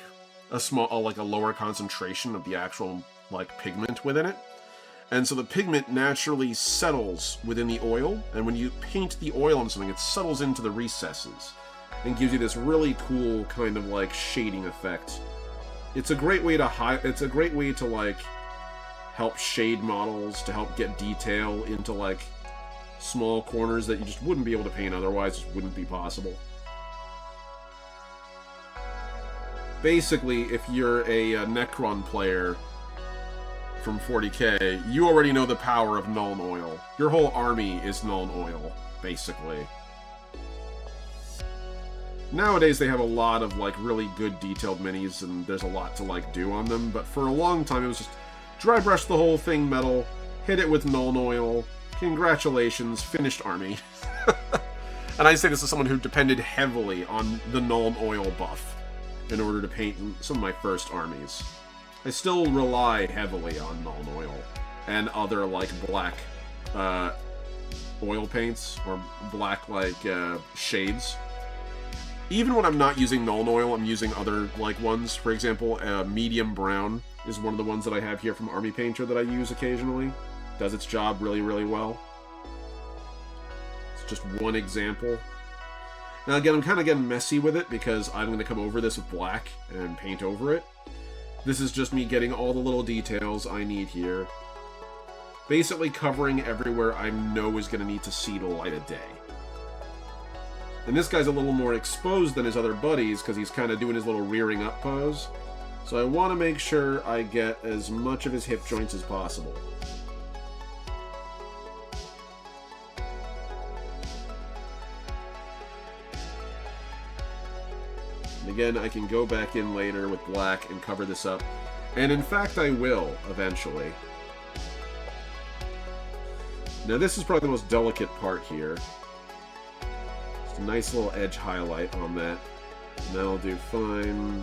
a lower concentration of the actual like pigment within it. And so the pigment naturally settles within the oil, and when you paint the oil on something, it settles into the recesses and gives you this really cool kind of like shading effect. It's a great way to like help shade models, to help get detail into like small corners that you just wouldn't be able to paint otherwise, just wouldn't be possible. Basically, if you're a Necron player from 40k, you already know the power of Nuln Oil. Your whole army is Nuln Oil, basically. Nowadays they have a lot of like really good detailed minis, and there's a lot to like do on them, but for a long time it was just dry brush the whole thing metal, hit it with Nuln Oil, congratulations, finished army. And I say this as someone who depended heavily on the Nuln Oil buff in order to paint some of my first armies. I still rely heavily on Nuln Oil and other like black oil paints, or black like shades. Even when I'm not using Nuln Oil, I'm using other like ones. For example, medium brown is one of the ones that I have here from Army Painter that I use occasionally. Does its job really, really well. It's just one example. Now again, I'm kind of getting messy with it because I'm going to come over this with black and paint over it. This is just me getting all the little details I need here. Basically covering everywhere I know is going to need to see the light of day. And this guy's a little more exposed than his other buddies because he's kind of doing his little rearing up pose. So I want to make sure I get as much of his hip joints as possible. And again, I can go back in later with black and cover this up. And in fact, I will, eventually. Now this is probably the most delicate part here. Just a nice little edge highlight on that. And that'll do fine.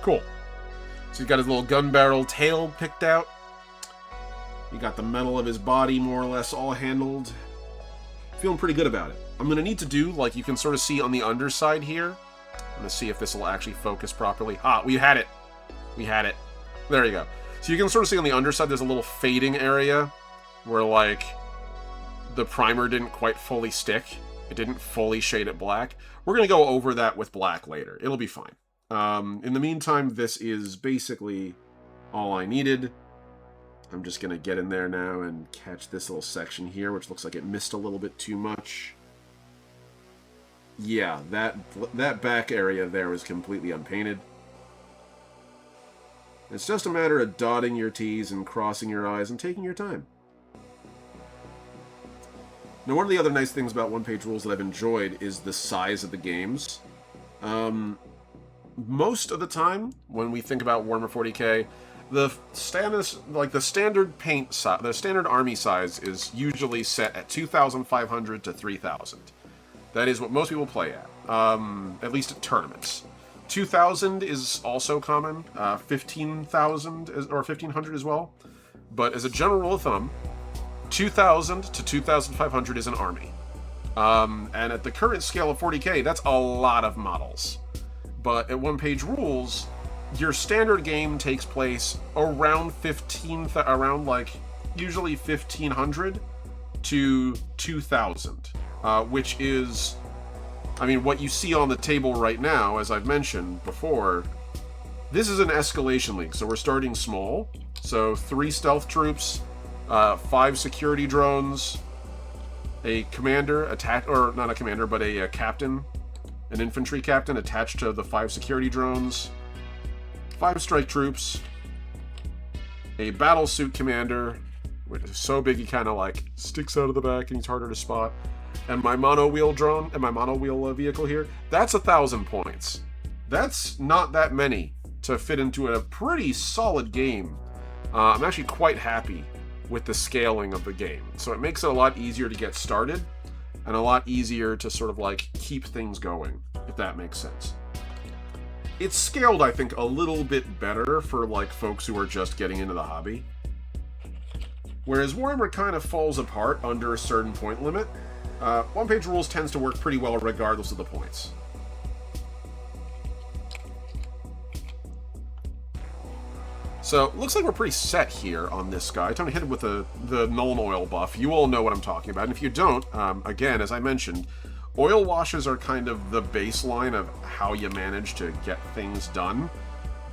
Cool. So he's got his little gun barrel tail picked out. You got the metal of his body more or less all handled. Feeling pretty good about it. I'm going to need to do, like you can sort of see on the underside here. I'm going to see if this will actually focus properly. Ah, we had it. We had it. There you go. So you can sort of see on the underside there's a little fading area where, like, the primer didn't quite fully stick. It didn't fully shade it black. We're going to go over that with black later. It'll be fine. In the meantime, this is basically all I needed. I'm just going to get in there now and catch this little section here, which looks like it missed a little bit too much. Yeah, that back area there was completely unpainted. It's just a matter of dotting your T's and crossing your I's and taking your time. Now, one of the other nice things about OnePageRules that I've enjoyed is the size of the games. Most of the time, when we think about Warhammer 40k, the standard paint size, the standard army size is usually set at 2,500 to 3,000. That is what most people play at least at tournaments. 2,000 is also common, 15,000 or 1,500 as well. But as a general rule of thumb, 2,000 to 2,500 is an army. And at the current scale of 40k, that's a lot of models. But at OnePageRules, your standard game takes place around usually 1,500 to 2,000, which is, I mean, what you see on the table right now, as I've mentioned before. This is an escalation league, so we're starting small. So 3 stealth troops, 5 security drones, a commander not a commander, but a captain. An infantry captain attached to the 5 security drones, 5 strike troops, a battlesuit commander, which is so big he kind of like sticks out of the back and he's harder to spot. And my mono wheel drone and my mono wheel vehicle here, that's 1,000 points. That's not that many to fit into a pretty solid game. I'm actually quite happy with the scaling of the game. So it makes it a lot easier to get started and a lot easier to sort of like keep things going, if that makes sense. It's scaled, I think, a little bit better for like folks who are just getting into the hobby. Whereas Warhammer kind of falls apart under a certain point limit, OnePageRules tends to work pretty well regardless of the points. So, looks like we're pretty set here on this guy. Time to hit him with the Nuln Oil buff. You all know what I'm talking about. And if you don't, again, as I mentioned, oil washes are kind of the baseline of how you manage to get things done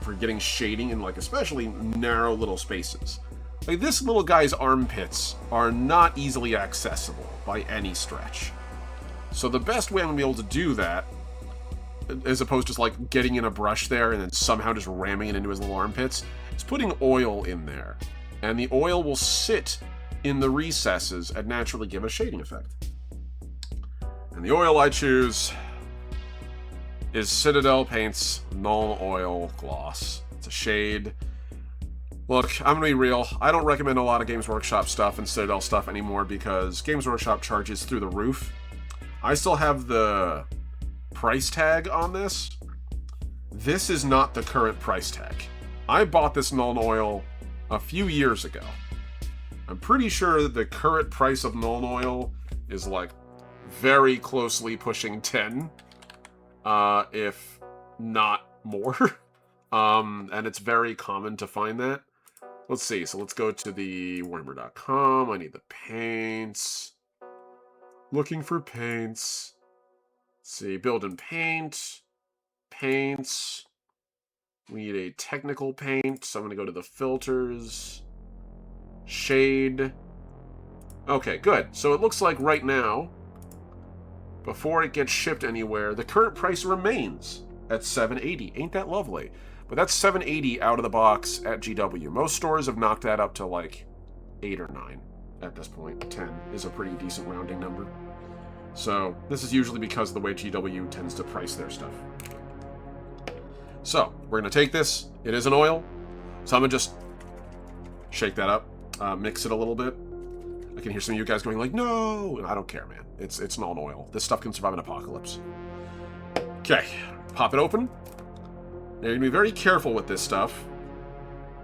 for getting shading in, like, especially narrow little spaces. Like, this little guy's armpits are not easily accessible by any stretch. So the best way I'm going to be able to do that, as opposed to just, like, getting in a brush there and then somehow just ramming it into his little armpits, is putting oil in there. And the oil will sit in the recesses and naturally give a shading effect. And the oil I choose is Citadel Paints Nuln Oil Gloss. It's a shade. Look, I'm gonna be real. I don't recommend a lot of Games Workshop stuff and Citadel stuff anymore because Games Workshop charges through the roof. I still have the price tag on this. This is not the current price tag. I bought this Nuln Oil a few years ago. I'm pretty sure that the current price of Nuln Oil is like very closely pushing 10, if not more. And it's very common to find that. Let's see, so let's go to the Warhammer.com. I need the paints. Looking for paints. Let's see, build and paint. Paints. We need a technical paint, so I'm going to go to the filters. Shade. Okay, good. So it looks like right now, before it gets shipped anywhere, the current price remains at $7.80. Ain't that lovely? But that's $7.80 out of the box at GW. Most stores have knocked that up to like 8 or 9 at this point. 10 is a pretty decent rounding number. So this is usually because of the way GW tends to price their stuff. So we're going to take this. It is an oil. So I'm going to just shake that up, mix it a little bit. I can hear some of you guys going like, no! I don't care, man. It's Nuln Oil. This stuff can survive an apocalypse. Okay, pop it open. Now you're going to be very careful with this stuff.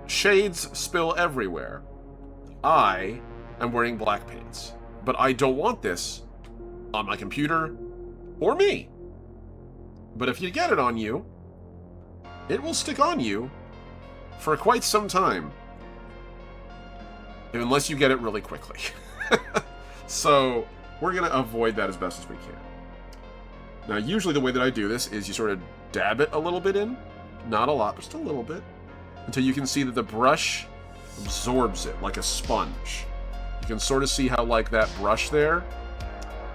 Shades spill everywhere. I am wearing black paints. But I don't want this on my computer or me. But if you get it on you, it will stick on you for quite some time. Unless you get it really quickly. So we're going to avoid that as best as we can. Now usually the way that I do this is you sort of dab it a little bit in. Not a lot, but just a little bit. Until you can see that the brush absorbs it like a sponge. You can sort of see how like that brush there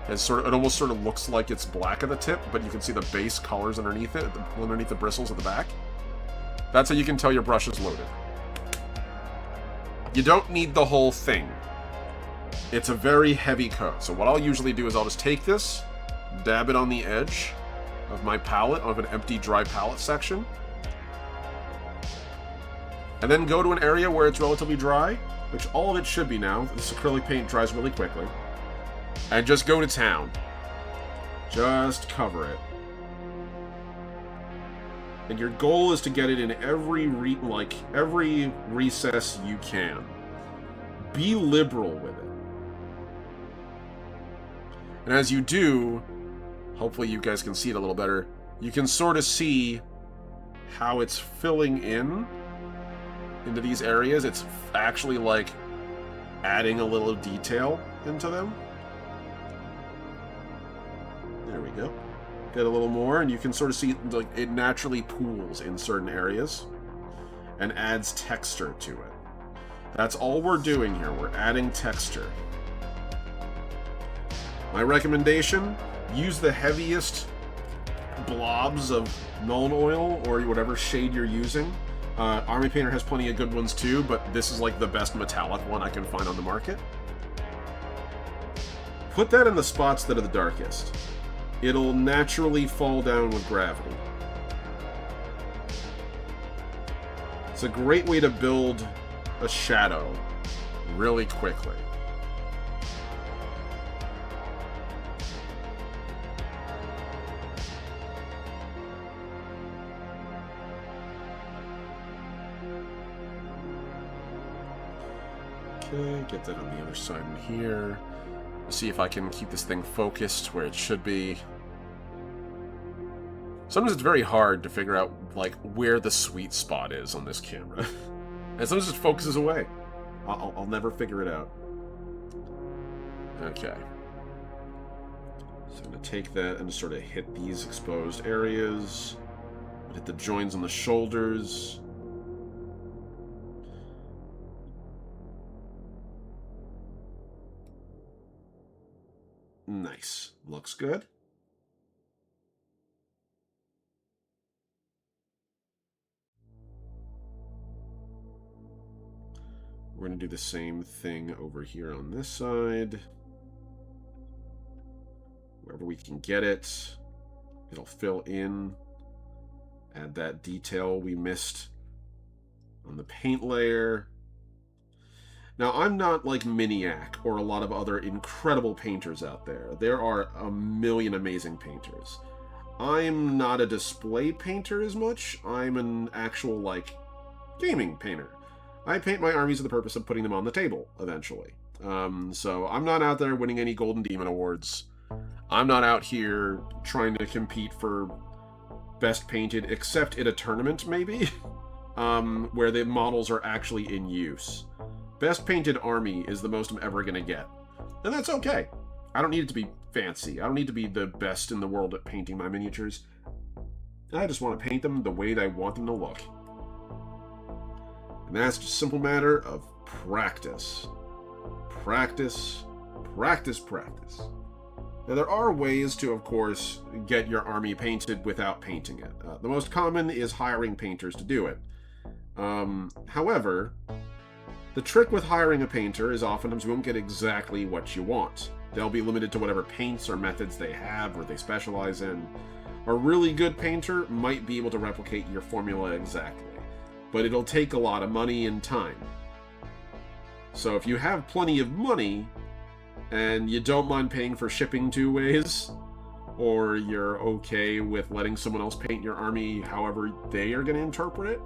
has sort of, it almost sort of looks like it's black at the tip, but you can see the base colors underneath it, underneath the bristles at the back. That's how you can tell your brush is loaded. You don't need the whole thing. It's a very heavy coat. So what I'll usually do is I'll just take this, dab it on the edge of my palette, of an empty dry palette section, and then go to an area where it's relatively dry, which all of it should be now. This acrylic paint dries really quickly. And just go to town. Just cover it. And your goal is to get it in every recess you can. Be liberal with it. And as you do, hopefully you guys can see it a little better, you can sort of see how it's filling into these areas. It's actually like adding a little detail into them. There we go. Get a little more, and you can sort of see like it naturally pools in certain areas and adds texture to it. That's all we're doing here. We're adding texture. My recommendation, use the heaviest blobs of Nuln Oil or whatever shade you're using Army Painter has plenty of good ones too, but this is like the best metallic one I can find on the market. Put that in the spots that are the darkest. It'll naturally fall down with gravity. It's a great way to build a shadow really quickly. Okay, get that on the other side in here. See if I can keep this thing focused where it should be. Sometimes it's very hard to figure out, like, where the sweet spot is on this camera. And sometimes it just focuses away. I'll never figure it out. Okay. So I'm going to take that and sort of hit these exposed areas. Hit the joins on the shoulders. Nice. Looks good. We're going to do the same thing over here on this side. Wherever we can get it, it'll fill in. Add that detail we missed on the paint layer. Now, I'm not like Miniac or a lot of other incredible painters out there. There are a million amazing painters. I'm not a display painter as much. I'm an actual, like, gaming painter. I paint my armies for the purpose of putting them on the table, eventually. So I'm not out there winning any Golden Demon Awards. I'm not out here trying to compete for best painted, except in a tournament, maybe, where the models are actually in use. Best painted army is the most I'm ever going to get. And that's okay. I don't need it to be fancy. I don't need to be the best in the world at painting my miniatures. I just want to paint them the way that I want them to look. And that's just a simple matter of practice. Practice, practice, practice. Now, there are ways to, of course, get your army painted without painting it. The most common is hiring painters to do it. However, the trick with hiring a painter is oftentimes you won't get exactly what you want. They'll be limited to whatever paints or methods they have or they specialize in. A really good painter might be able to replicate your formula exactly, but it'll take a lot of money and time. So if you have plenty of money, and you don't mind paying for shipping 2 ways, or you're okay with letting someone else paint your army however they are going to interpret it,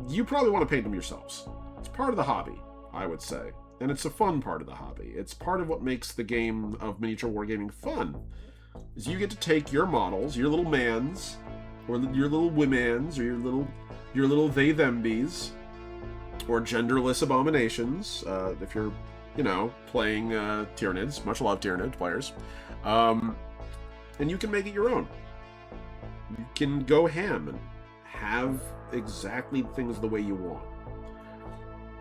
you probably want to paint them yourselves. It's part of the hobby, I would say. And it's a fun part of the hobby. It's part of what makes the game of miniature wargaming fun. Is you get to take your models, your little mans, or your little womans, or your little they-them-bees, or genderless abominations, if you're, you know, playing Tyranids. Much love, Tyranid players. And you can make it your own. You can go ham and have exactly things the way you want.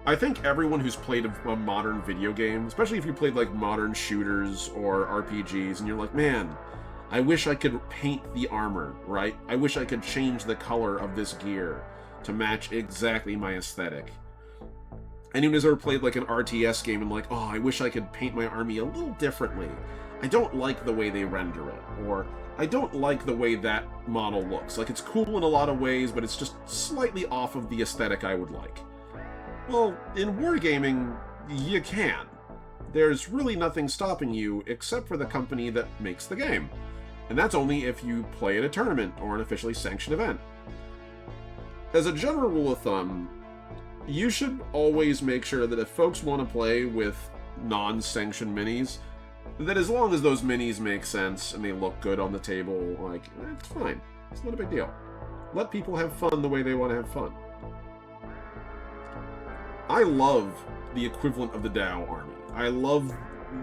I think everyone who's played a modern video game, especially if you played like modern shooters or RPGs, and you're like, man, I wish I could paint the armor, right? I wish I could change the color of this gear to match exactly my aesthetic. Anyone who's ever played like an RTS game and like, oh, I wish I could paint my army a little differently. I don't like the way they render it, or I don't like the way that model looks. Like, it's cool in a lot of ways, but it's just slightly off of the aesthetic I would like. Well, in wargaming, you can. There's really nothing stopping you except for the company that makes the game. And that's only if you play at a tournament or an officially sanctioned event. As a general rule of thumb, you should always make sure that if folks want to play with non-sanctioned minis, that as long as those minis make sense and they look good on the table, like, it's fine. It's not a big deal. Let people have fun the way they want to have fun. I love the equivalent of the DAO army. I love,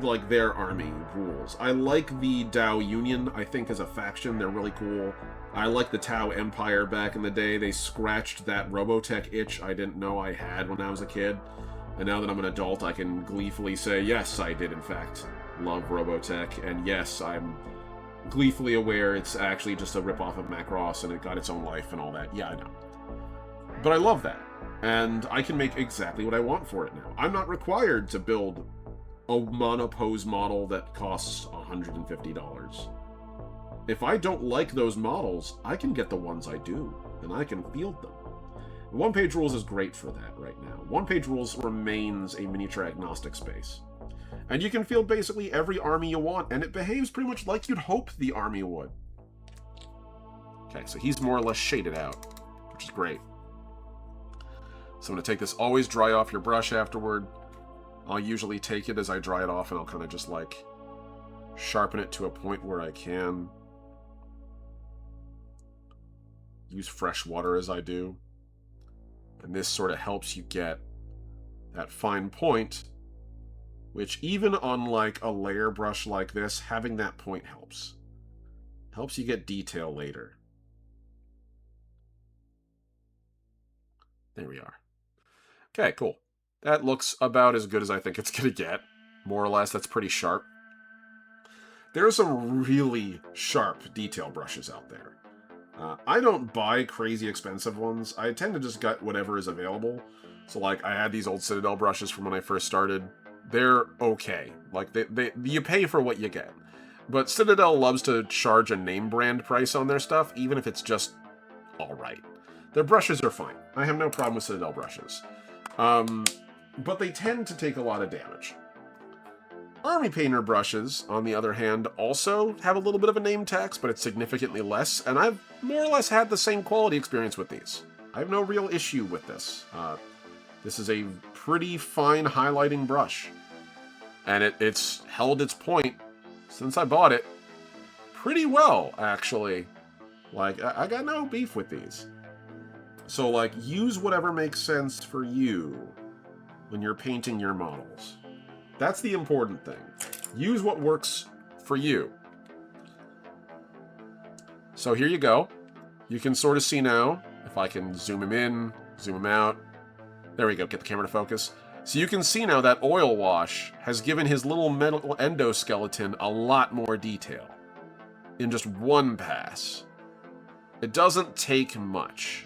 like, their army rules. I like the DAO Union, I think, as a faction. They're really cool. I like the Tau Empire back in the day. They scratched that Robotech itch I didn't know I had when I was a kid. And now that I'm an adult, I can gleefully say, yes, I did, in fact, love Robotech. And yes, I'm gleefully aware it's actually just a ripoff of Macross and it got its own life and all that. Yeah, I know. But I love that. And I can make exactly what I want for it now. I'm not required to build a monopose model that costs $150. If I don't like those models, I can get the ones I do, and I can field them. OnePageRules is great for that right now. OnePageRules remains a miniature agnostic space. And you can field basically every army you want, and it behaves pretty much like you'd hope the army would. Okay, so he's more or less shaded out, which is great. So I'm going to take this, always dry off your brush afterward. I'll usually take it as I dry it off, and I'll kind of just, like, sharpen it to a point where I can. Use fresh water as I do. And this sort of helps you get that fine point, which even on, like, a layer brush like this, having that point helps. Helps you get detail later. There we are. Okay, cool. That looks about as good as I think it's going to get. More or less, that's pretty sharp. There are some really sharp detail brushes out there. I don't buy crazy expensive ones. I tend to just get whatever is available. So, like, I had these old Citadel brushes from when I first started. They're okay. Like, you pay for what you get. But Citadel loves to charge a name brand price on their stuff, even if it's just alright. Their brushes are fine. I have no problem with Citadel brushes. But they tend to take a lot of damage. Army Painter brushes, on the other hand, also have a little bit of a name tax, but it's significantly less, and I've more or less had the same quality experience with these. I have no real issue with this. This is a pretty fine highlighting brush, and it's held its point since I bought it pretty well, actually. Like, I got no beef with these. So, like, use whatever makes sense for you when you're painting your models. That's the important thing. Use what works for you. So here you go. You can sort of see now, if I can zoom him in, zoom him out. There we go, get the camera to focus. So you can see now that oil wash has given his little metal endoskeleton a lot more detail in just one pass. It doesn't take much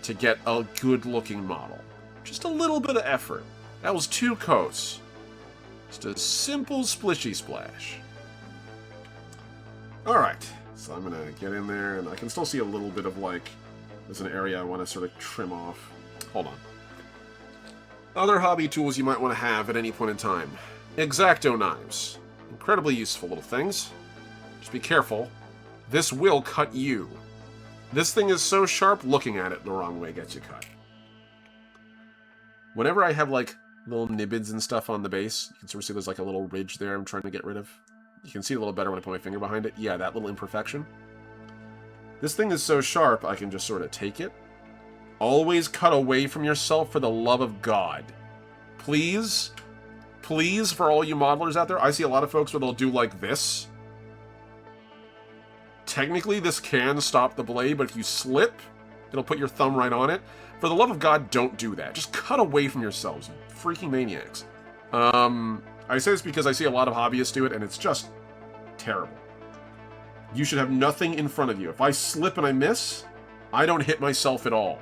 to get a good-looking model. Just a little bit of effort. That was 2 coats. Just a simple splishy splash. Alright, so I'm gonna get in there, and I can still see a little bit of, like, there's an area I want to sort of trim off. Hold on. Other hobby tools you might want to have at any point in time. X-Acto knives. Incredibly useful little things. Just be careful. This will cut you. This thing is so sharp, looking at it the wrong way gets you cut. Whenever I have, like, little nibbids and stuff on the base, you can sort of see there's, like, a little ridge there I'm trying to get rid of. You can see a little better when I put my finger behind it. Yeah, that little imperfection. This thing is so sharp, I can just sort of take it. Always cut away from yourself, for the love of God. Please, please, for all you modelers out there, I see a lot of folks where they'll do like this. Technically, this can stop the blade, but if you slip, it'll put your thumb right on it. For the love of God, don't do that. Just cut away from yourselves, you freaking maniacs. I say this because I see a lot of hobbyists do it, and it's just terrible. You should have nothing in front of you. If I slip and I miss, I don't hit myself at all.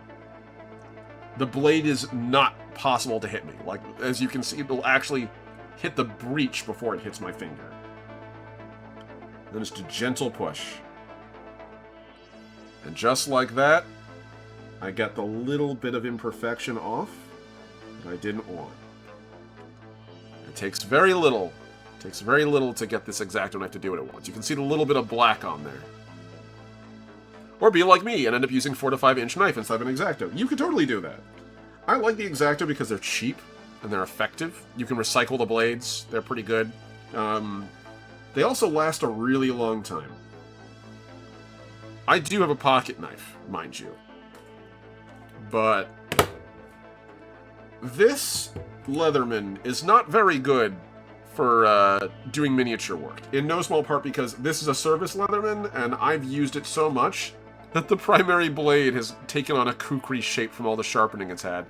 The blade is not possible to hit me. Like, as you can see, it'll actually hit the breech before it hits my finger. Then just a gentle push. And just like that, I got the little bit of imperfection off that I didn't want. It takes very little. It takes very little to get this X-Acto knife to do what it wants. You can see the little bit of black on there. Or be like me and end up using 4 to 5 inch knife instead of an X-Acto. You could totally do that. I like the X-Acto because they're cheap and they're effective. You can recycle the blades. They're pretty good. They also last a really long time. I do have a pocket knife, mind you. But this Leatherman is not very good for doing miniature work. In no small part because this is a service Leatherman, and I've used it so much that the primary blade has taken on a kukri shape from all the sharpening it's had.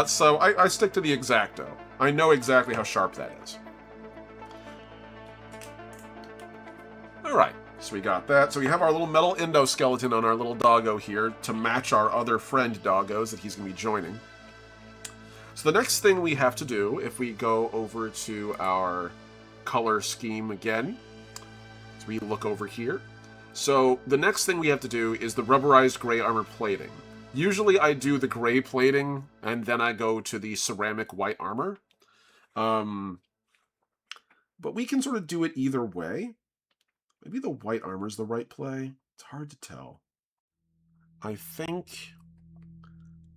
So I stick to the X-Acto. I know exactly how sharp that is. Alright, so we got that. So we have our little metal endoskeleton on our little doggo here to match our other friend doggos that he's going to be joining. So the next thing we have to do, if we go over to our color scheme again, as we look over here. So the next thing we have to do is the rubberized gray armor plating. Usually I do the gray plating, and then I go to the ceramic white armor. But we can sort of do it either way. Maybe the white armor is the right play. It's hard to tell. I think,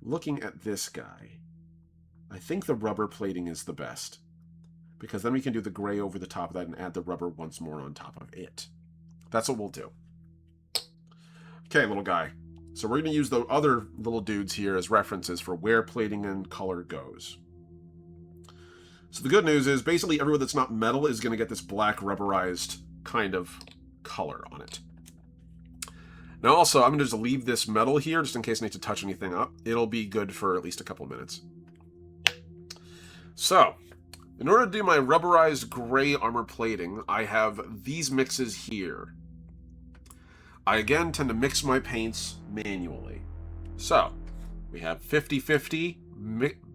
looking at this guy, I think the rubber plating is the best. Because then we can do the gray over the top of that and add the rubber once more on top of it. That's what we'll do. Okay, little guy. So we're going to use the other little dudes here as references for where plating and color goes. So the good news is basically everyone that's not metal is going to get this black rubberized kind of color on it. Now also, I'm going to just leave this metal here just in case I need to touch anything up. It'll be good for at least a couple minutes. So, in order to do my rubberized gray armor plating, I have these mixes here. I again tend to mix my paints manually. So, we have 50-50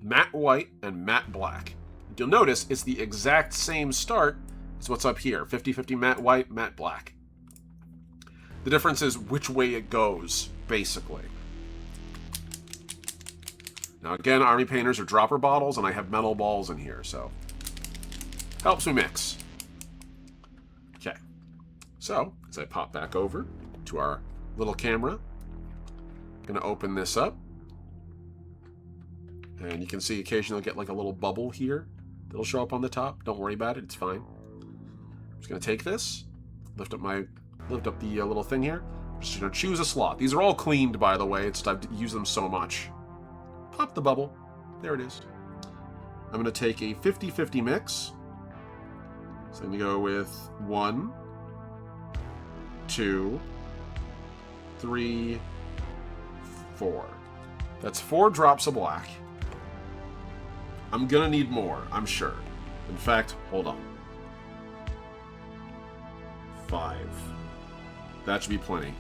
matte white and matte black. You'll notice it's the exact same start as what's up here. 50-50 matte white, matte black. The difference is which way it goes, basically. Now again, army painters are dropper bottles, and I have metal balls in here, so helps me mix. Okay, so as I pop back over to our little camera, I'm going to open this up, and you can see occasionally I'll get like a little bubble here that'll show up on the top. Don't worry about it, it's fine. I'm just going to take this, lift up the little thing here. I'm just going to choose a slot. These are all cleaned, by the way. It's just I've used them so much. Pop the bubble. There it is. I'm going to take a 50-50 mix. So I'm going to go with 1, 2, 3, 4. That's 4 drops of black. I'm going to need more, I'm sure. In fact, hold on. 5. That should be plenty.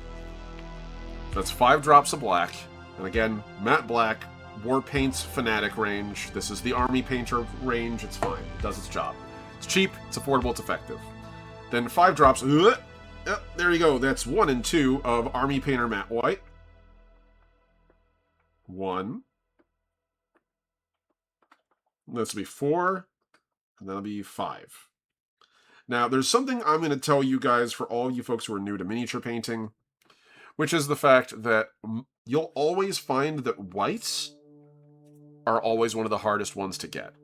That's 5 drops of black. And again, matte black, War Paints Fanatic range. This is the Army Painter range. It's fine. It does its job. It's cheap, it's affordable, it's effective. Then 5 drops. Yep, there you go. That's 1 and 2 of Army Painter Matte White. 1. This will be 4. And that'll be 5. Now, there's something I'm going to tell you guys for all you folks who are new to miniature painting, which is the fact that you'll always find that whites are always one of the hardest ones to get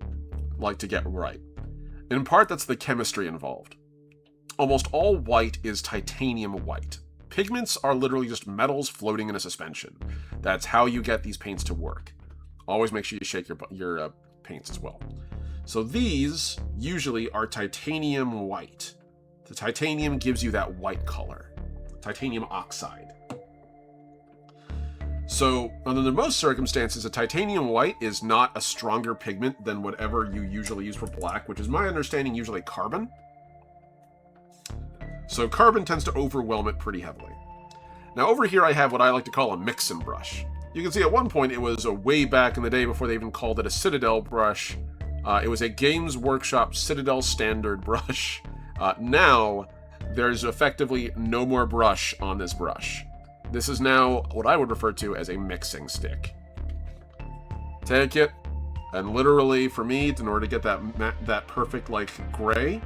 right. In part, that's the chemistry involved. Almost all white is titanium white. Pigments are literally just metals floating in a suspension. That's how you get these paints to work. Always make sure you shake your paints as well. So these usually are titanium white. The titanium gives you that white color. Titanium oxide. So, under most circumstances, a titanium white is not a stronger pigment than whatever you usually use for black, which is my understanding usually carbon. So carbon tends to overwhelm it pretty heavily. Now over here I have what I like to call a mix-in brush. You can see at one point it was way back in the day before they even called it a Citadel brush. It was a Games Workshop Citadel standard brush. Now, there's effectively no more brush on this brush. This is now what I would refer to as a mixing stick. Take it, and literally, for me, in order to get that perfect, like, gray,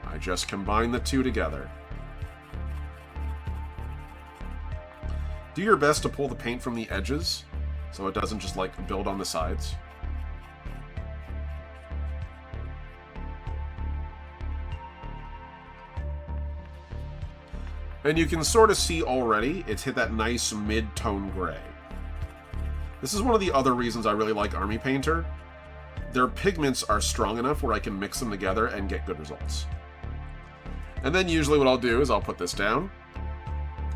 I just combine the two together. Do your best to pull the paint from the edges, so it doesn't just, like, build on the sides. And you can sort of see already, it's hit that nice mid-tone gray. This is one of the other reasons I really like Army Painter. Their pigments are strong enough where I can mix them together and get good results. And then usually what I'll do is I'll put this down.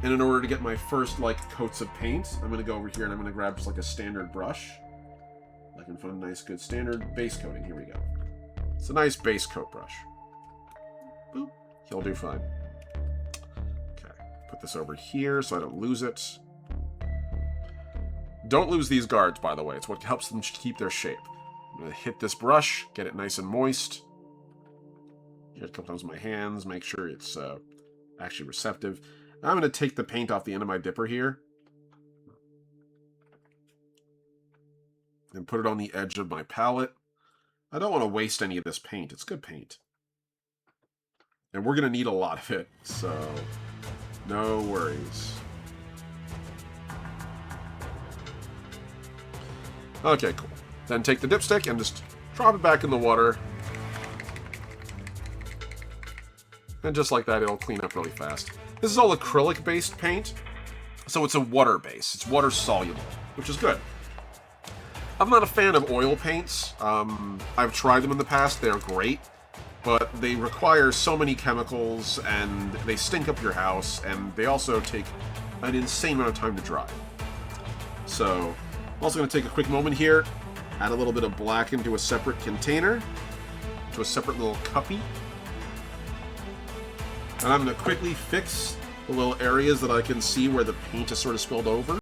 And in order to get my first, like, coats of paint, I'm going to go over here and I'm going to grab just, like, a standard brush. I can find a nice, good standard base coating. Here we go. It's a nice base coat brush. Boop. He'll do fine. Put this over here so I don't lose it. Don't lose these guards, by the way. It's what helps them keep their shape. I'm going to hit this brush, get it nice and moist. Here it comes with my hands, make sure it's actually receptive. Now I'm going to take the paint off the end of my dipper here. And put it on the edge of my palette. I don't want to waste any of this paint. It's good paint. And we're going to need a lot of it, so no worries. Okay, cool. Then take the dipstick and just drop it back in the water. And just like that, it'll clean up really fast. This is all acrylic-based paint, so it's a water base. It's water-soluble, which is good. I'm not a fan of oil paints. I've tried them in the past. They're great, but they require so many chemicals, and they stink up your house, and they also take an insane amount of time to dry. So, I'm also going to take a quick moment here, add a little bit of black into a separate container, to a separate little cuppy. And I'm going to quickly fix the little areas that I can see where the paint is sort of spilled over.